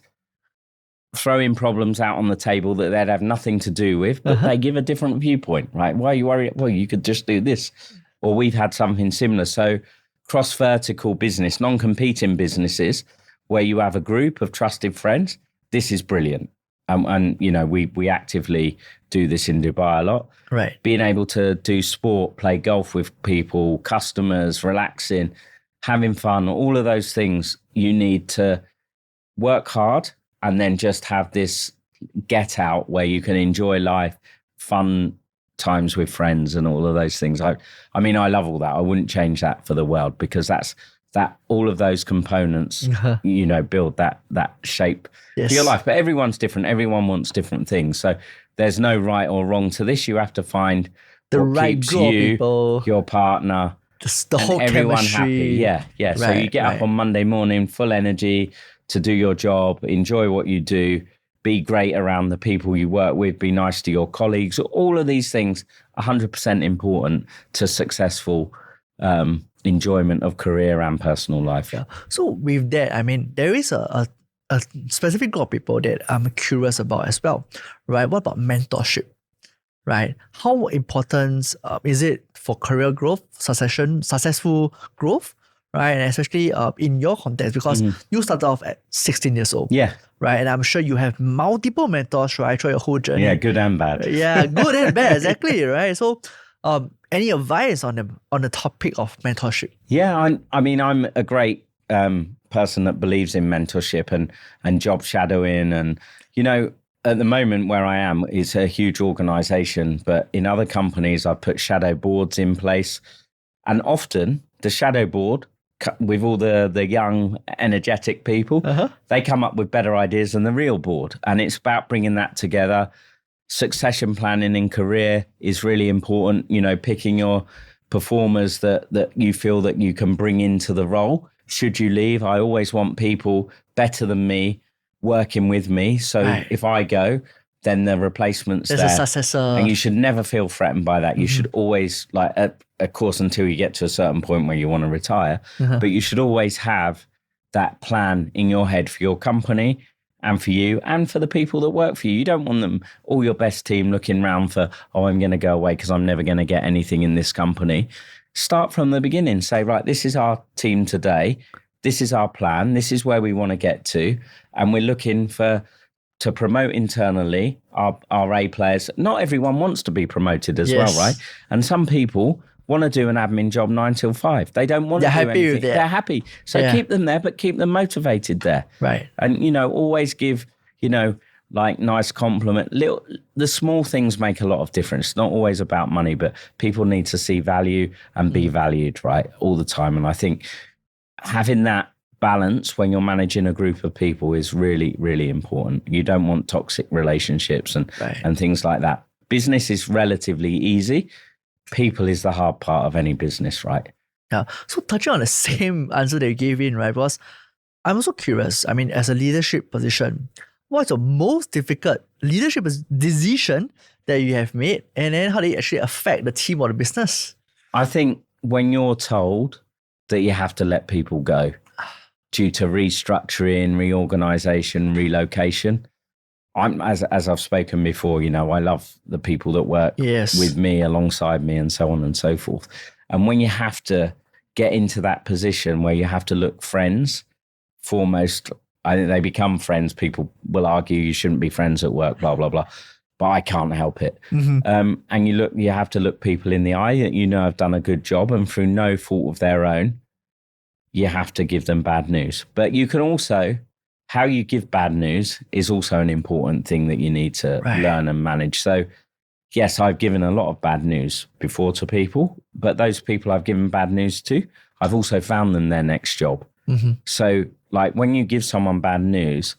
throwing problems out on the table that they'd have nothing to do with, but they give a different viewpoint, right? Why are you worried? Well, you could just do this. Or we've had something similar. So cross-vertical business, non-competing businesses, where you have a group of trusted friends, this is brilliant. And you know, we actively do this in Dubai a lot. Right. Being able to do sport, play golf with people, customers, relaxing, having fun, all of those things, you need to work hard and then just have this get out where you can enjoy life, fun times with friends and all of those things. I mean, I love all that. I wouldn't change that for the world, because that all of those components, you know, build that shape for your life. But everyone's different. Everyone wants different things. So there's no right or wrong to this. You have to find the what right keeps group of you, people, your partner, the whole everyone chemistry. happy. Yeah. So you get up on Monday morning, full energy to do your job, enjoy what you do, be great around the people you work with, be nice to your colleagues. All of these things, 100% important to successful enjoyment of career and personal life. Yeah. So with that, I mean, there is a specific group of people that I'm curious about as well, right? What about mentorship, right? How important is it for career growth, successful growth, right? And especially in your context, because you started off at 16 years old. Yeah. Right. And I'm sure you have multiple mentors, right, throughout your whole journey. Yeah, good and bad. Yeah, good and bad, exactly, right? So any advice on the topic of mentorship? Yeah, I mean, I'm a great person that believes in mentorship and job shadowing. And, you know, at the moment where I am, it's a huge organization, but in other companies, I've put shadow boards in place. And often the shadow board, with all the young, energetic people, they come up with better ideas than the real board. And it's about bringing that together. Succession planning in career is really important, you know, picking your performers that you feel that you can bring into the role. Should you leave, I always want people better than me working with me. So if I go, then the replacement's There's there. a successor. And you should never feel threatened by that. You should always, like, of course, until you get to a certain point where you want to retire, but you should always have that plan in your head for your company and for you and for the people that work for you. You don't want them, all your best team, looking around for, oh, I'm going to go away because I'm never going to get anything in this company. Start from the beginning. Say, right, this is our team today. This is our plan. This is where we want to get to. And we're looking to promote internally our A players. Not everyone wants to be promoted as well, right? And some people want to do an admin job 9 till 5. They don't want to do anything. They're happy. So keep them there, but keep them motivated there. Right. And, you know, always give, you know, like nice compliment. The small things make a lot of difference. It's not always about money, but people need to see value and be valued, right, all the time. And I think having that balance when you're managing a group of people is really, really important. You don't want toxic relationships and things like that. Business is relatively easy. People is the hard part of any business, right? Yeah. So touching on the same answer that you gave in, right? Because I'm also curious. I mean, as a leadership position, what's the most difficult leadership decision that you have made, and then how do you actually affect the team or the business? I think when you're told that you have to let people go due to restructuring, reorganization, relocation, as I've spoken before, I love the people that work Yes. with me, alongside me, and so on and so forth. And when you have to get into that position where you have to look friends foremost, I think they become friends. People will argue you shouldn't be friends at work, blah, blah, blah. But I can't help it. And you have to look people in the eye that have done a good job, and through no fault of their own, you have to give them bad news. But you can also, how you give bad news is also an important thing that you need to learn and manage. So yes, I've given a lot of bad news before to people, but those people I've given bad news to, I've also found them their next job. So like when you give someone bad news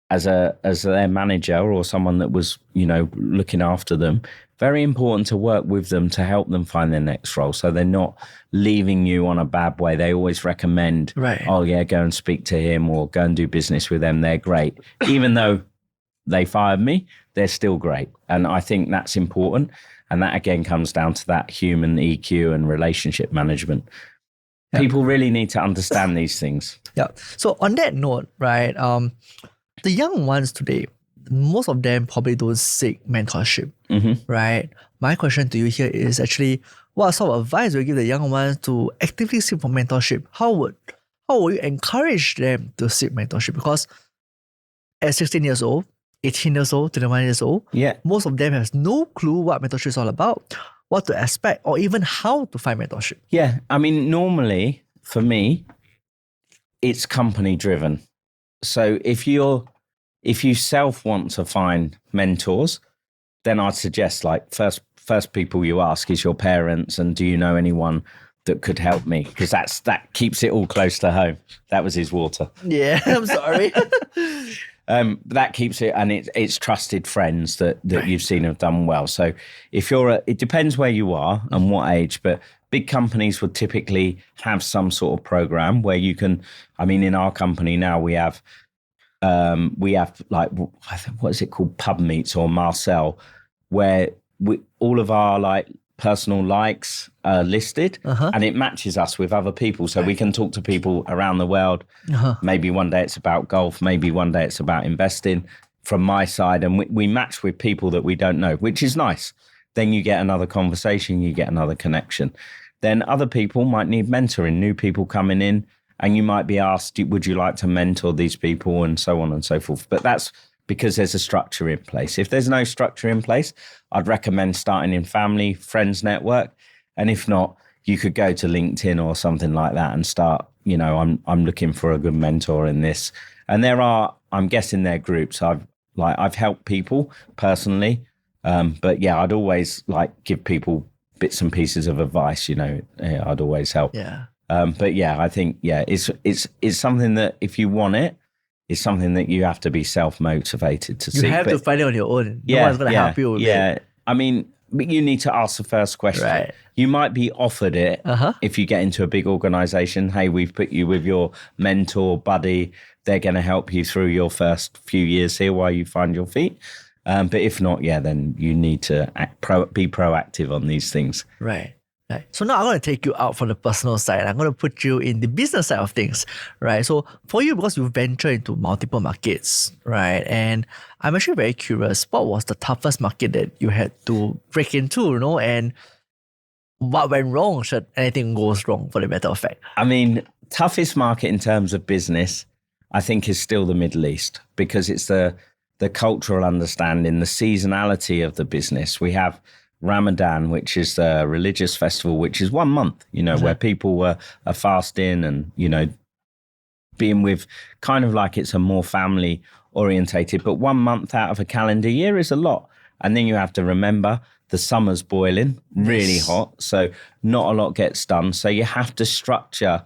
as their manager or someone that was, looking after them, very important to work with them to help them find their next role. So they're not leaving you on a bad way. They always recommend, oh yeah, go and speak to him or go and do business with them. They're great. Even though they fired me, they're still great. And I think that's important. And that again comes down to that human EQ and relationship management. People really need to understand these things. Yeah. So on that note, right, the young ones today, most of them probably don't seek mentorship, right? My question to you here is actually, what sort of advice will you give the young ones to actively seek for mentorship? How would you encourage them to seek mentorship? Because at 16 years old, 18 years old, 21 years old, most of them has no clue what mentorship is all about, what to expect, or even how to find mentorship. Yeah, I mean, normally for me, it's company driven. So if you self want to find mentors, then I'd suggest like first people you ask is your parents, and do you know anyone that could help me? Because that keeps it all close to home. That was his water. Yeah, I'm sorry. That keeps it, and it's trusted friends that you've seen have done well. So if it depends where you are and what age, but big companies would typically have some sort of program where you can, I mean, in our company now we have like, what is it called? Pub meets or Marcel, where all of our like personal likes are listed and it matches us with other people. So we can talk to people around the world. Maybe one day it's about golf. Maybe one day it's about investing from my side. And we match with people that we don't know, which is nice. Then you get another conversation, you get another connection. Then other people might need mentoring, new people coming in, and you might be asked, would you like to mentor these people, and so on and so forth. But that's because there's a structure in place. If there's no structure in place, I'd recommend starting in family, friends network. And if not, you could go to LinkedIn or something like that and start, I'm looking for a good mentor in this. And I'm guessing there are groups. I've helped people personally. But yeah, I'd always give people bits and pieces of advice, I'd always help. Yeah. But yeah, I think, it's something that if you want it, it's something that you have to be self-motivated to see. You have to find it on your own. No one's going to help you with it. Yeah. I mean, you need to ask the first question. Right. You might be offered it if you get into a big organization. Hey, we've put you with your mentor, buddy. They're going to help you through your first few years here while you find your feet. But if not, then you need to be proactive on these things. Right. So now I'm going to take you out from the personal side. I'm going to put you in the business side of things, right? So for you, because you venture into multiple markets, right? And I'm actually very curious, what was the toughest market that you had to break into, and what went wrong should anything goes wrong, for the matter of fact? I mean, toughest market in terms of business, I think, is still the Middle East, because it's the cultural understanding, the seasonality of the business. We have Ramadan, which is the religious festival, which is 1 month, where people are fasting and, being with kind of like it's a more family orientated, but 1 month out of a calendar year is a lot. And then you have to remember the summer's boiling, really hot. So not a lot gets done. So you have to structure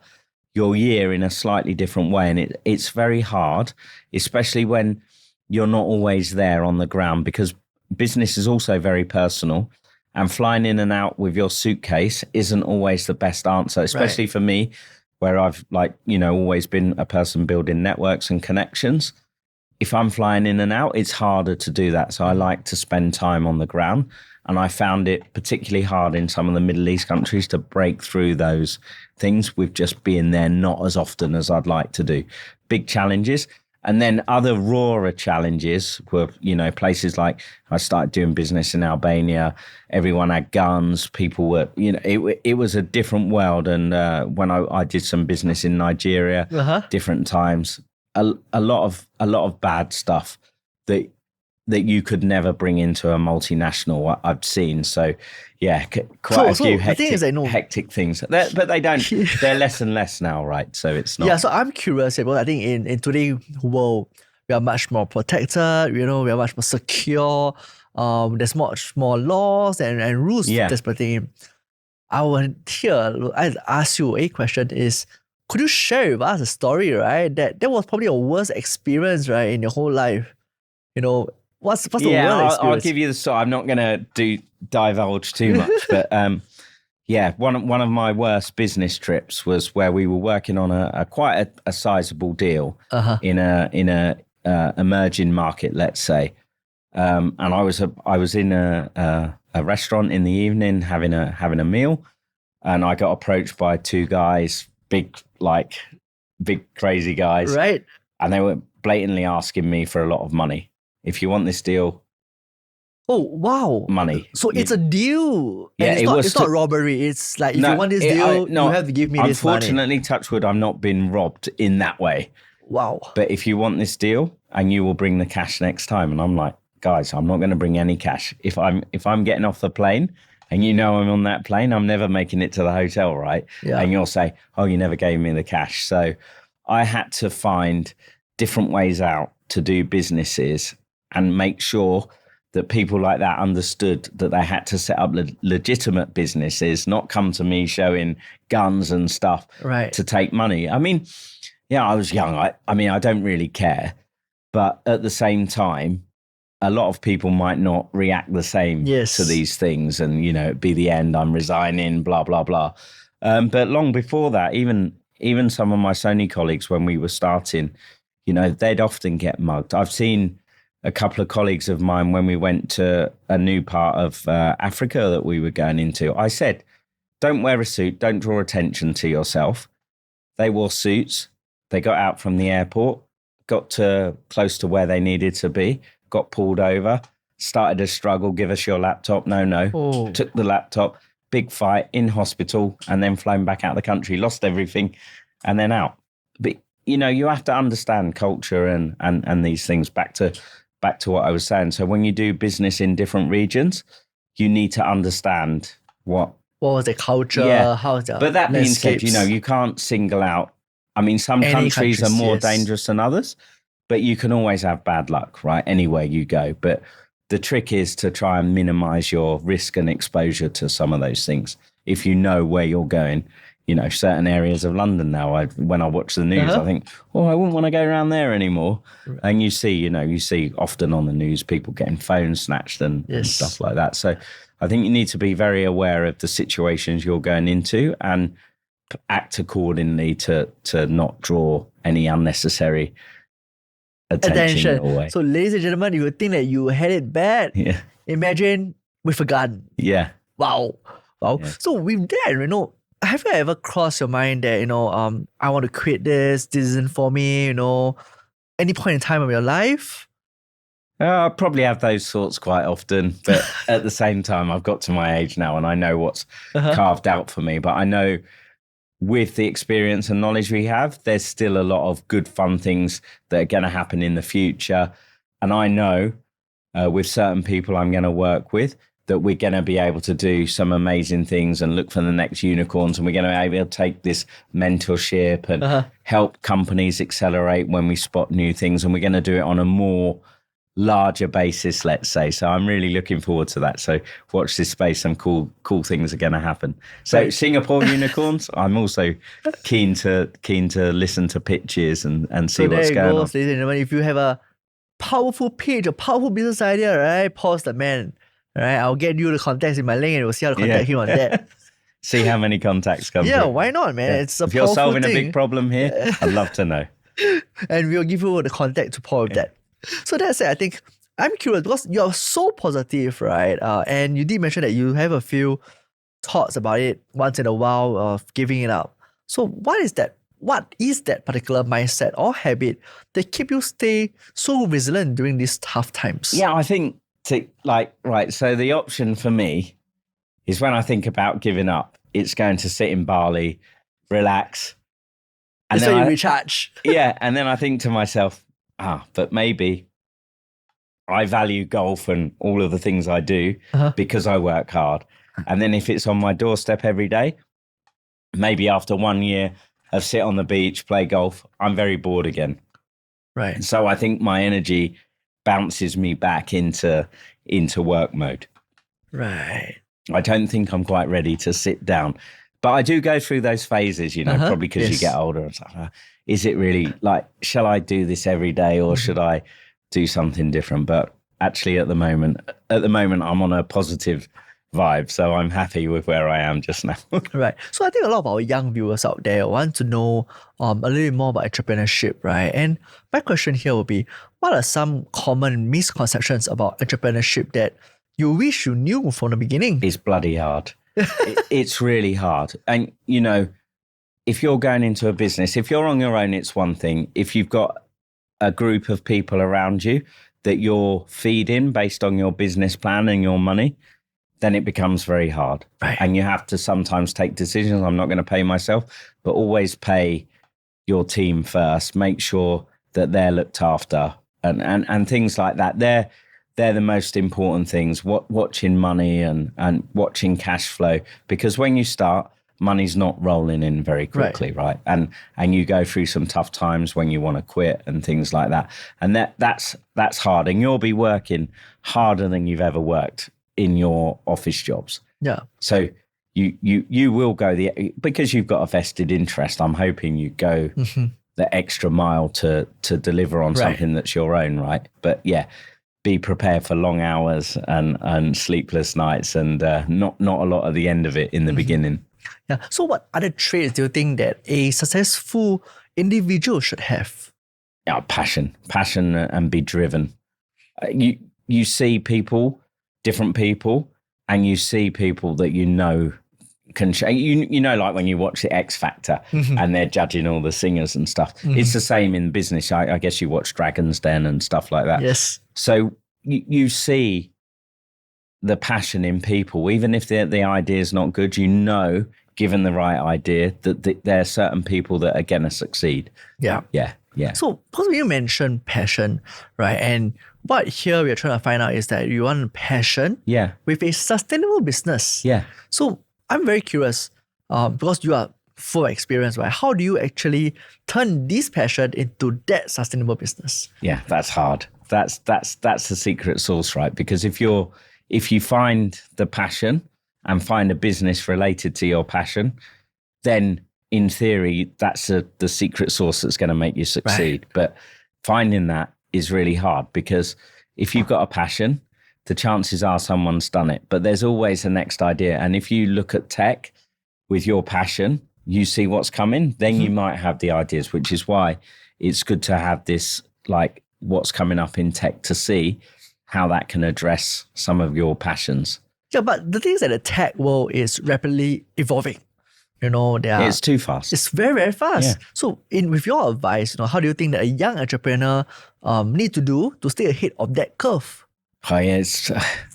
your year in a slightly different way. And it's very hard, especially when you're not always there on the ground, because business is also very personal. And flying in and out with your suitcase isn't always the best answer, especially for me, where I've always been a person building networks and connections. If I'm flying in and out, it's harder to do that. So I like to spend time on the ground. And I found it particularly hard in some of the Middle East countries to break through those things with just being there not as often as I'd like to do. Big challenges. And then other rawer challenges were, places like I started doing business in Albania. Everyone had guns. People were, it was a different world. And when I did some business in Nigeria, different times, a lot of bad stuff that you could never bring into a multinational. I've seen. So yeah, quite a few hectic things. But they don't. They're less and less now, right? So it's not. Yeah. So I'm curious because I think in today's world we are much more protected. We are much more secure. There's much more laws and rules that's protecting. I'd ask you a question is, could you share with us a story, right? That was probably your worst experience, right, in your whole life. What's the worst experience? I'll give you the story. I'm not going to divulge too much, but one of my worst business trips was where we were working on a quite a sizable deal in a emerging market, let's say, and I was in a restaurant in the evening having a meal, and I got approached by two guys, big crazy guys, right? And they were blatantly asking me for a lot of money. If you want this deal, oh wow, money. So it's a deal. Yeah, and it's not robbery. It's like if you want this deal, you have to give me this money. Unfortunately, touch wood, I'm not been robbed in that way. Wow. But if you want this deal, and you will bring the cash next time, and I'm like, guys, I'm not going to bring any cash. If I'm getting off the plane, and I'm on that plane, I'm never making it to the hotel, right? Yeah. And you'll say, oh, you never gave me the cash. So I had to find different ways out to do businesses and make sure that people like that understood that they had to set up legitimate businesses, not come to me showing guns and stuff to take money. I mean, yeah, I was young. I don't really care. But at the same time, a lot of people might not react the same to these things. And, it'd be the end, I'm resigning, blah, blah, blah. But long before that, even some of my Sony colleagues, when we were starting, they'd often get mugged. I've seen a couple of colleagues of mine when we went to a new part of Africa that we were going into. I said, don't wear a suit, don't draw attention to yourself. They wore suits. They got out from the airport, got to close to where they needed to be, got pulled over, started a struggle, give us your laptop. No. Oh. Took the laptop, big fight, in hospital, and then flown back out of the country, lost everything, and then out. But, you have to understand culture and these things. Back to what I was saying. So when you do business in different regions, you need to understand what was the culture, how the But that being said, landscapes. you can't single out. I mean, some countries are more dangerous than others, but you can always have bad luck, right? Anywhere you go. But the trick is to try and minimize your risk and exposure to some of those things. If you know where you're going, certain areas of London now, when I watch the news, I think, I wouldn't want to go around there anymore. Right. And you see often on the news people getting phones snatched and stuff like that. So I think you need to be very aware of the situations you're going into and act accordingly to not draw any unnecessary attention away. So ladies and gentlemen, you would think that you had it bad. Yeah. Imagine with a gun. Yeah. Wow. Yeah. So with that, have you ever crossed your mind that, I want to quit this isn't for me, any point in time of your life? I probably have those thoughts quite often, but at the same time, I've got to my age now and I know what's carved out for me. But I know with the experience and knowledge we have, there's still a lot of good, fun things that are going to happen in the future. And I know with certain people I'm going to work with, that we're going to be able to do some amazing things and look for the next unicorns. And we're going to be able to take this mentorship and help companies accelerate when we spot new things. And we're going to do it on a more larger basis, let's say. So I'm really looking forward to that. So watch this space. Some cool things are going to happen. So Singapore unicorns, I'm also keen to listen to pitches and see what's going on. Ladies and gentlemen, if you have a powerful pitch, a powerful business idea, right? Pause the man. All right, I'll get you the contacts in my link and we'll see how to contact him on that. See how many contacts come through. Why not, man? Yeah. It's a if you're solving thing. a big problem here, I'd love to know. And we'll give you the contact to Paul with that. So that's it. I think I'm curious because you're so positive, right? And you did mention that you have a few thoughts about it once in a while of giving it up. So what is that what is that particular mindset or habit that keep you stay so resilient during these tough times? Yeah, I think so the option for me is when I think about giving up, it's going to sit in Bali, relax. And That's then why you recharge. Yeah, and then I think to myself, but maybe I value golf and all of the things I do because I work hard. And then if it's on my doorstep every day, maybe after 1 year of sit on the beach, play golf, I'm very bored again. Right. And so I think my energy bounces me back into work mode. Right. I don't think I'm quite ready to sit down. But I do go through those phases, probably because you get older and stuff. Is it really shall I do this every day or should I do something different? But actually at the moment I'm on a positive vibe. So I'm happy with where I am just now. Right. So I think a lot of our young viewers out there want to know a little bit more about entrepreneurship, right? And my question here will be, what are some common misconceptions about entrepreneurship that you wish you knew from the beginning? It's bloody hard. It's really hard. And, if you're going into a business, if you're on your own, it's one thing. If you've got a group of people around you that you're feeding based on your business plan and your money, then it becomes very hard. Right. And you have to sometimes take decisions. I'm not going to pay myself, but always pay your team first. Make sure that they're looked after and things like that. They're the most important things, watching money and watching cash flow, because when you start, money's not rolling in very quickly, right? And you go through some tough times when you want to quit and things like that. And that's hard. And you'll be working harder than you've ever worked in your office jobs. Yeah. So you will go because you've got a vested interest. I'm hoping you go the extra mile to deliver on something that's your own, right? But yeah, be prepared for long hours and sleepless nights and not a lot at the end of it in the beginning. Yeah. So what other traits do you think that a successful individual should have? Yeah, passion and be driven. You see people, different people, and you see people that can change. Like when you watch the X Factor and they're judging all the singers and stuff. It's the same in business. I guess you watch Dragon's Den and stuff like that. Yes. So you see the passion in people, even if the idea is not good, given the right idea, that there are certain people that are going to succeed. Yeah. Yeah. Yeah. So, because you mentioned passion, right? And what here we're trying to find out is that you want passion with a sustainable business. Yeah. So, I'm very curious, because you are full experience, right? How do you actually turn this passion into that sustainable business? Yeah, that's hard. That's the secret sauce, right? Because if you find the passion and find a business related to your passion, then in theory, that's the secret sauce that's going to make you succeed. Right. But finding that is really hard, because if you've got a passion, the chances are someone's done it. But there's always a next idea. And if you look at tech with your passion, you see what's coming, then you might have the ideas, which is why it's good to have this, what's coming up in tech, to see how that can address some of your passions. Yeah, but the thing is that the tech world is rapidly evolving. It's too fast. It's very, very fast. Yeah. So with your advice, how do you think that a young entrepreneur need to do to stay ahead of that curve? Oh, yeah,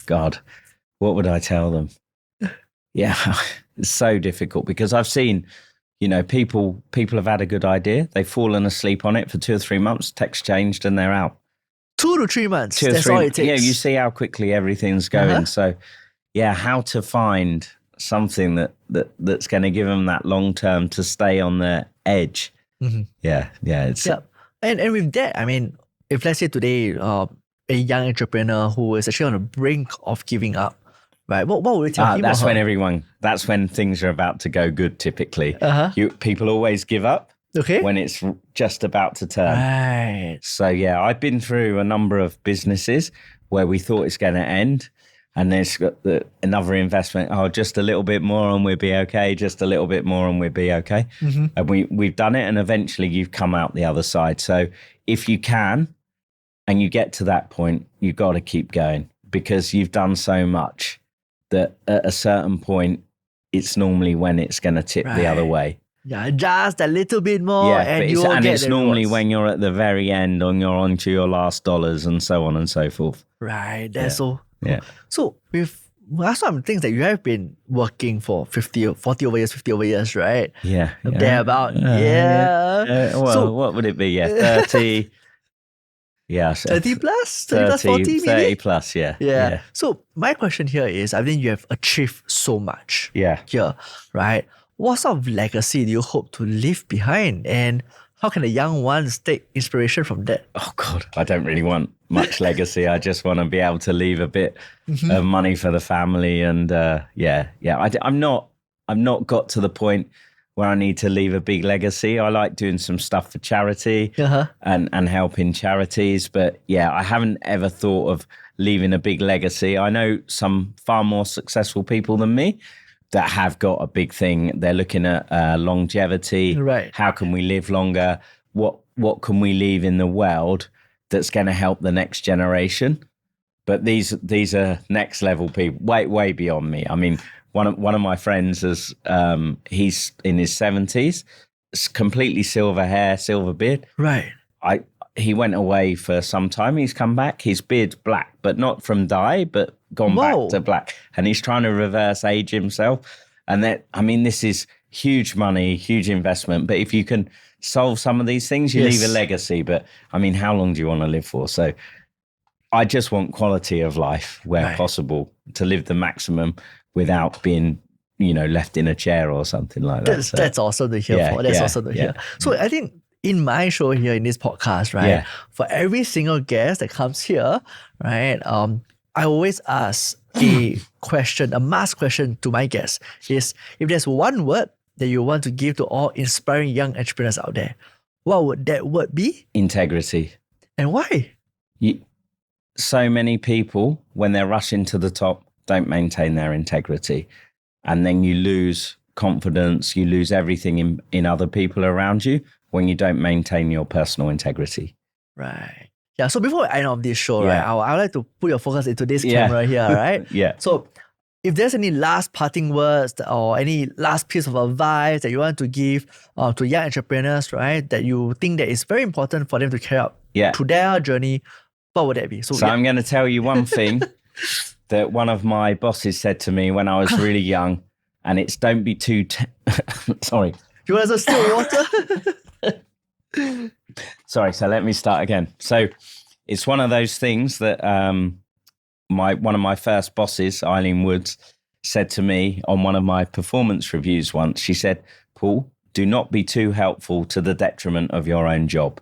God, what would I tell them? Yeah, it's so difficult, because I've seen, people have had a good idea. They've fallen asleep on it for 2 or 3 months. Tech's changed and they're out. 2 to 3 months. That's all it takes. Yeah, you see how quickly everything's going. So, yeah, how to find something that's going to give them that long term to stay on the edge. Yeah. And with that, I mean, if let's say today, a young entrepreneur who is actually on the brink of giving up, right? What would you tell him? That's when things are about to go good. Typically, people always give up. Okay. When it's just about to turn. Right. So yeah, I've been through a number of businesses where we thought it's going to end, and there's another investment. Oh, just a little bit more and we'll be okay. Just a little bit more and we'll be okay. And we've done it, and eventually you've come out the other side. So if you can, and you get to that point, you've got to keep going, because you've done so much that at a certain point, it's normally when it's going to tip the other way. Yeah, just a little bit more, Yeah, and but you will get it's the normally rewards. when you're at the very end on your onto your last dollars and so on and so forth. Right, that's Yeah. so cool. Yeah. So with some things that you have been working for 50, 40 over years, 50 over years, right? Yeah. Thereabout. Yeah. Well, So what would it be? Yeah, 30. Yeah, 30 plus? 30 plus 40 30 maybe? plus, yeah. Yeah. So my question here is, I think you have achieved so much Yeah. here, right? What sort of legacy do you hope to leave behind? And how can the young ones take inspiration from that? Oh God, I don't really want much legacy. I just want to be able to leave a bit of money for the family, and I'm not got to the point where I need to leave a big legacy. I like doing some stuff for charity Uh-huh. and helping charities, but yeah, I haven't ever thought of leaving a big legacy. I know some far more successful people than me that have got a big thing. They're looking at longevity. Right. How can we live longer? What can we leave in the world that's going to help the next generation? But these are next level people, way beyond me. I mean, one of my friends is he's in his 70s, completely silver hair, silver beard. Right. He went away for some time. He's come back. His beard's black, but not from dye, but gone Whoa. back to black. And he's trying to reverse age himself. And this is huge money, huge investment. But if you can solve some of these things, you Yes. leave a legacy. But I mean, how long do you want to live for? So I just want quality of life where Right. possible, to live the maximum without being, left in a chair or something like that. That's awesome to hear. yeah, That's yeah, awesome to yeah. hear. So I think in my show here in this podcast, right, Yeah. for every single guest that comes here, right, I always ask a question, a must question to my guests is, if there's one word that you want to give to all inspiring young entrepreneurs out there, what would that word be? Integrity. And why? So many people, when they're rushing to the top, don't maintain their integrity. And then you lose confidence, you lose everything in other people around you when you don't maintain your personal integrity. Right. Yeah. So before I end off this show, right, Yeah. I would like to put your focus into this Yeah. camera here, right? Yeah. So if there's any last parting words or any last piece of advice that you want to give to young entrepreneurs, right, that you think that is very important for them to carry out Yeah. to their journey, what would that be? So I'm going to tell you one thing that one of my bosses said to me when I was really young, and it's don't be too... Sorry. You want to still water? Sorry, so let me start again. So it's one of those things that one of my first bosses, Eileen Woods, said to me on one of my performance reviews once. She said, "Paul, do not be too helpful to the detriment of your own job."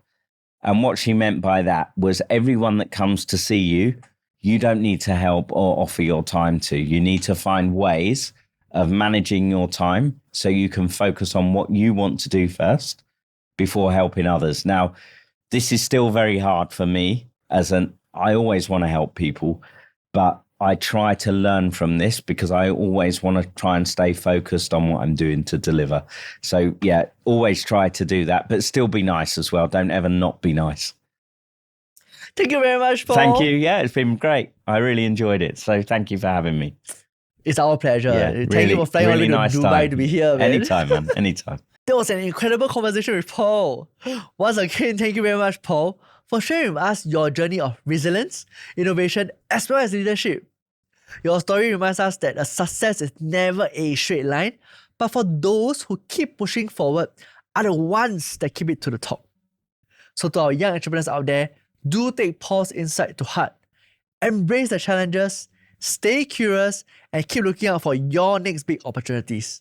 And what she meant by that was everyone that comes to see you, you don't need to help or offer your time to. You need to find ways of managing your time so you can focus on what you want to do first before helping others. Now, this is still very hard for me I always want to help people, but I try to learn from this because I always want to try and stay focused on what I'm doing to deliver. So yeah, always try to do that, but still be nice as well. Don't ever not be nice. Thank you very much, Paul. Thank you. Yeah, it's been great. I really enjoyed it. So thank you for having me. It's our pleasure. Yeah, Thank you for flying all the way to nice Dubai time. to be here, man. Anytime, man. Anytime. That was an incredible conversation with Paul. Once again, thank you very much, Paul, for sharing with us your journey of resilience, innovation, as well as leadership. Your story reminds us that a success is never a straight line, but for those who keep pushing forward are the ones that keep it to the top. So to our young entrepreneurs out there, do take Paul's insight to heart. Embrace the challenges, stay curious, and keep looking out for your next big opportunities.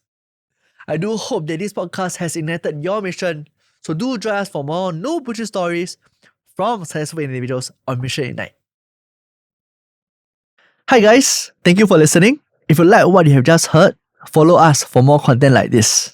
I do hope that this podcast has ignited your mission, so do join us for more no bullshit stories from successful individuals on Mission Ignite. Hi guys, thank you for listening. If you like what you have just heard, follow us for more content like this.